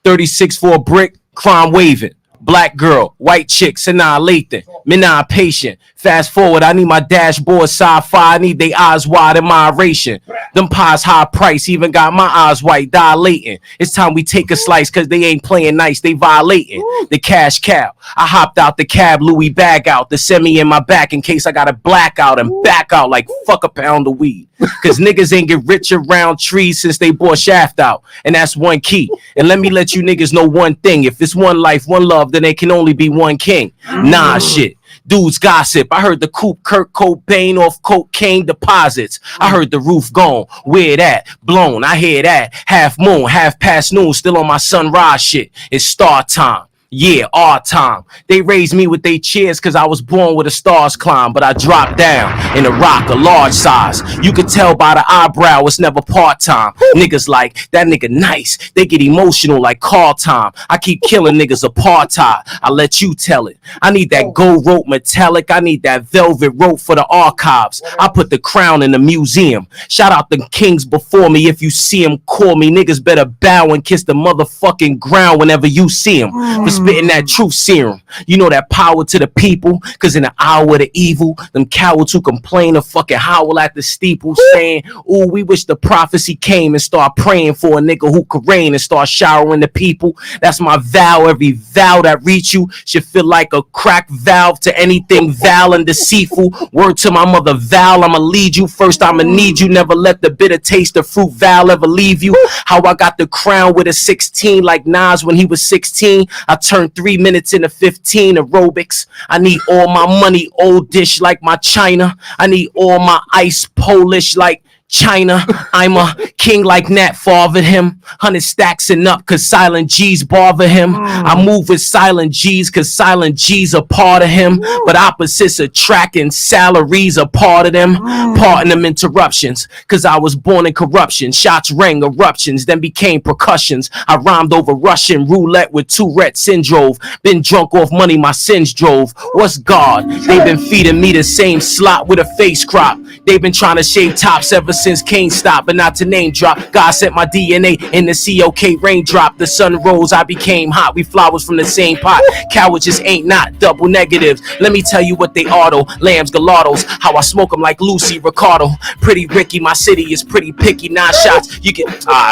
36 for a brick, crime waving. Black girl, white chicks, annihilate them. Minerr patient. Fast forward, I need my dashboard sci-fi. I need they eyes wide in moderation. Them pies high price, even got my eyes white, dilating. It's time we take a slice, cause they ain't playing nice, they violating. The cash cow. I hopped out the cab, Louis bag out, the semi in my back in case I got a blackout and back out like fuck a pound of weed. Cause niggas ain't get rich around trees since they bought Shaft out. And that's one key. And let me let you niggas know one thing. If it's one life, one love, then there can only be one king. Nah, shit. Dudes gossip. I heard the coupe Kurt Cobain off cocaine deposits. I heard the roof gone. Where that? Blown. I hear that. Half moon, half past noon. Still on my sunrise shit. It's star time. Yeah, our time. They raised me with they cheers cause I was born with a stars climb, but I dropped down in a rock, a large size. You could tell by the eyebrow it's never part-time. Niggas like, that nigga nice. They get emotional like call time. I keep killing niggas apartheid. I let you tell it. I need that gold rope metallic. I need that velvet rope for the archives. I put the crown in the museum. Shout out the kings before me. If you see them, call me. Niggas better bow and kiss the motherfucking ground whenever you see them. Spitting that truth serum. You know that power to the people. Cause in the hour of the evil, them cowards who complain or fucking howl at the steeple saying, ooh, we wish the prophecy came and start praying for a nigga who could reign and start showering the people. That's my vow. Every vow that reach you should feel like a cracked valve to anything vile and deceitful. Word to my mother Val, I'ma lead you first. I'ma need you. Never let the bitter taste of fruit Val ever leave you. How I got the crown with a 16 like Nas when he was 16. I turned 3 minutes into 15 aerobics. I need all my money old dish like my China. I need all my ice Polish like China. I'm a king like Nat fathered him. 100 stacks and up cause silent G's bother him. I move with silent G's cause silent G's a part of him. But opposites attract and salaries a part of them. Pardon them interruptions cause I was born in corruption. Shots rang, eruptions, then became percussions. I rhymed over Russian roulette with Tourette syndrome. Been drunk off money my sins drove. What's God? They've been feeding me the same slot with a face crop. They've been trying to shave tops ever since Kane stopped, but not to name drop. God sent my DNA in the COK raindrop. The sun rose, I became hot. We flowers from the same pot. Cowards just ain't not double negatives. Let me tell you what they auto. Lambs, gelatos. How I smoke them like Lucy Ricardo. Pretty Ricky, my city is pretty picky. 9 shots, you get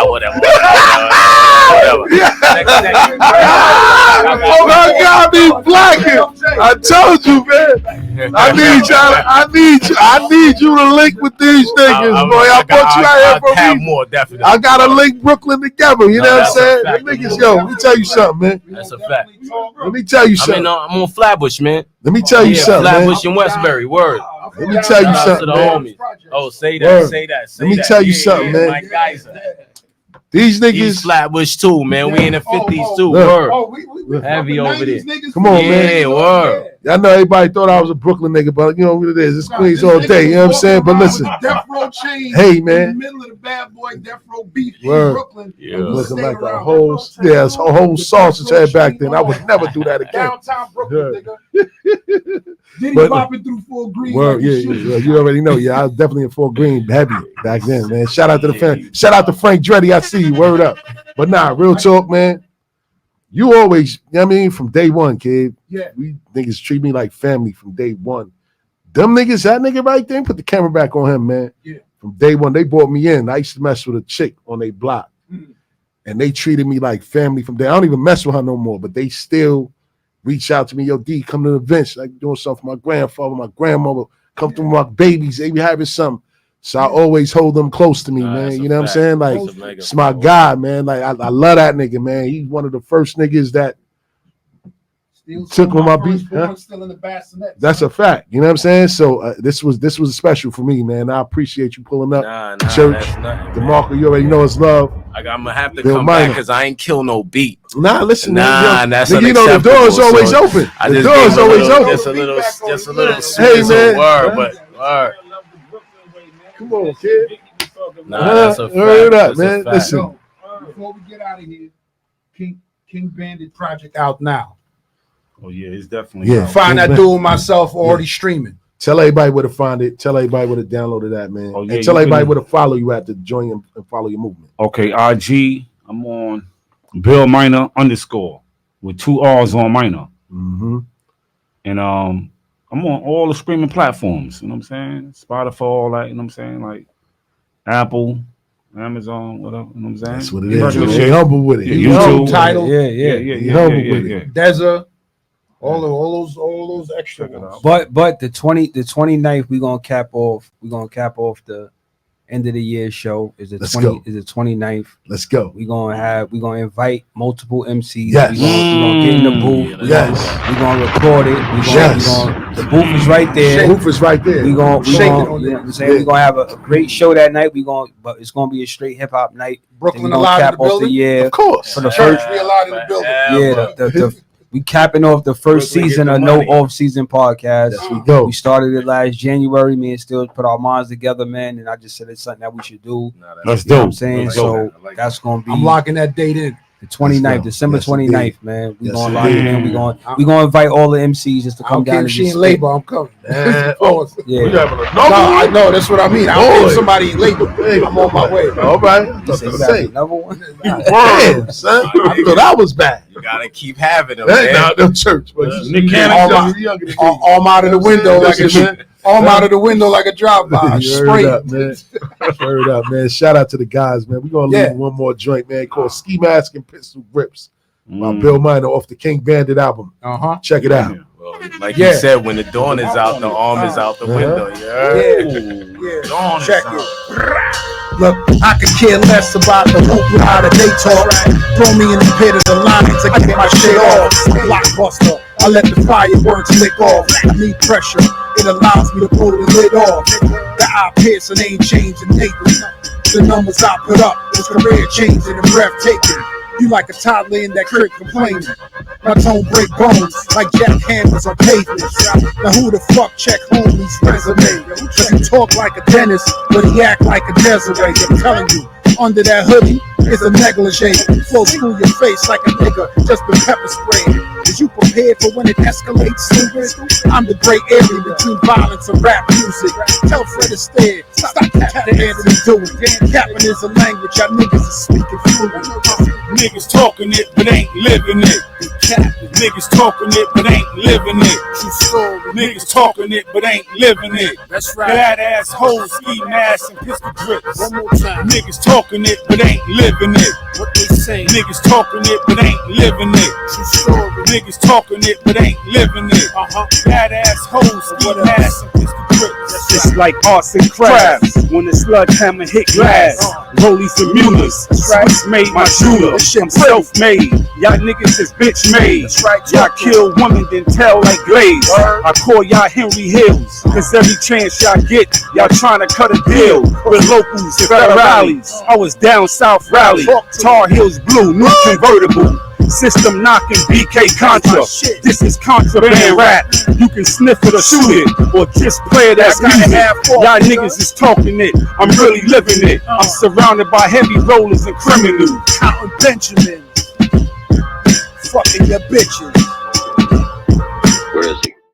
whatever. Oh my God, be blacking. I told you, man. I need you to link with these niggas, boy. I brought you out here for me. More, definitely. I gotta link Brooklyn together. You know what I'm saying? Them niggas, yo, let me tell you something, man. That's a fact. Let me tell you something. I'm on Flatbush, man. Let me tell you something, Flatbush and Westbury. Word. Let me tell you something, man. Oh, say that. Say that. Let me tell you something, man. These niggas East Flatbush too, man. We in the 50s too. Word. Heavy over there. Come on, man. Yeah, word. I know everybody thought I was a Brooklyn nigga, but you know what it is. It's Queens all day. You know what I'm saying? But listen, Death Row chain. Hey, man. In the middle of the bad boy Death Row beef in Word. Brooklyn. Yeah. Looking like a whole sausage head back then. I would never do that again. Downtown Brooklyn, nigga. Diddy popping through full green. Word, yeah. You already know. Yeah, I was definitely in full green heavy back then, man. Shout out to the fan. Shout out to Frank Dreddy. I see you. Word up. But nah, real talk, man. You always, you know what I mean, from day one, kid. Yeah. We niggas treat me like family from day one. Them niggas, that nigga right there, put the camera back on him, man. Yeah. From day one, they brought me in. I used to mess with a chick on their block. And they treated me like family from day. I don't even mess with her no more, but they still reach out to me. Yo, D, come to the events. Like doing something for my grandfather, my grandmother. Come through my babies. They be having something. So I always hold them close to me, man. You know what I'm saying? Like, it's my guy, man. Like, I love that nigga, man. He's one of the first niggas that took on my beat. Huh? Still in the bassinet. That's a fact. You know what I'm saying? So this was special for me, man. I appreciate you pulling up. Church, Dmarco, you already know it's love. I'm gonna have to come back because I ain't kill no beat. Nah, listen, man, that's you know the door is always open. The door is always open. Just a little. Hey, man. Word. Come on, kid. Nah, that's a fact. Heard up, man. Listen. Before we get out of here, King Bandit project out now. Oh yeah, it's definitely out. Find that dude myself already streaming. Tell everybody where to find it. Tell everybody where to download that, man. Oh, yeah, and tell everybody where to follow you at to join and follow your movement. Okay, IG. I'm on Bill Minerr _ with 2 R's on Minerr. Mm-hmm. And I'm on all the streaming platforms. You know what I'm saying? Spotify, all that. You know what I'm saying? Like Apple, Amazon, whatever. You know what I'm saying? That's what it is. You're humble with it. YouTube, Tidal. Yeah. Humble with it. Deza. All those extra ones. But the 29th we're gonna cap off the end of the year show. Is the 29th. Let's go. We're gonna invite multiple MCs. Yes. We're gonna get in the booth. We're gonna record it. The booth is right there. The booth is right there. We're gonna have a great show that night. But it's gonna be a straight hip hop night. Brooklyn a lot in the building. Of course. For the Church we a lot in the building. We capping off the first season of No Off-Season podcast. Yes, we go. We started it last January. Me and Still put our minds together, man. And I just said it's something that we should do. Let's do. What I'm saying so. That's gonna be. I'm locking that date in. The 29th, December 29th, man. We're gonna lock it in. We're gonna invite all the MCs just to come down. If she in labor, I'm coming. Yeah. I know. That's what I mean. I don't think somebody in labor. I'm on my way. All right. Another one. Damn, son. I thought I was bad. You gotta keep having them. Nah, them church. All out of the window like a out of the window like a drive-by. Straight up, man. Word up, man. Shout out to the guys, man. We're gonna leave one more joint, man, called Ski Mask and Pistol Grips by Bill Miner off the King Bandit album. Check it out. Well, like you said, when the dawn is out, the arm is out the window. Yeah. Check it. Look, I could care less about the hoop without a day talk. Throw me in the pit of the line to get my shit off. Blockbuster, I let the fireworks lick off. I need pressure, it allows me to pull the lid off. The eye piercing ain't changing lately. The numbers I put up is career changing and breathtaking. You like a toddler in that crib complaining. My tone break bones like jackhammers on pavements. Now who the fuck check homies' resume? Cause you talk like a dentist, but he act like a Desiree. I'm telling you, under that hoodie is a negligee. Flows through your face like a nigga just been pepper sprayed. Is you prepared for when it escalates, stupid? I'm the gray area between violence and rap music. Tell Fred Astaire, stop capping and doing. Capping is a language y'all niggas is speaking fluent. Niggas talking it, but ain't living it. Niggas talking it, but ain't living it. Niggas talking it, but ain't living it. That's right. Bad ass hoes, ski masks, and pistol grips. One more time. Niggas talking it, but ain't living it. What they say? Niggas talking it, but ain't living it. Niggas talking it, but ain't living it. Bad ass hoes, ski masks, and pistol grips. It's like arts and crafts when the sledgehammer hit glass. Rollies and mulas, Swiss made my jeweler. I'm self-made, y'all niggas is bitch made. Y'all kill women then tell like Glaze. I call y'all Henry Hills, cause every chance y'all get, y'all trying to cut a deal with locals and federales. I was down south rally, Tar Heels blue, new convertible. System knocking BK Contra. This is contraband rap. You can sniff it or shoot it, or just play it as music. Y'all niggas is talking it. I'm really living it. I'm surrounded by heavy rollers and criminals. Counting Benjamins, fucking your bitches.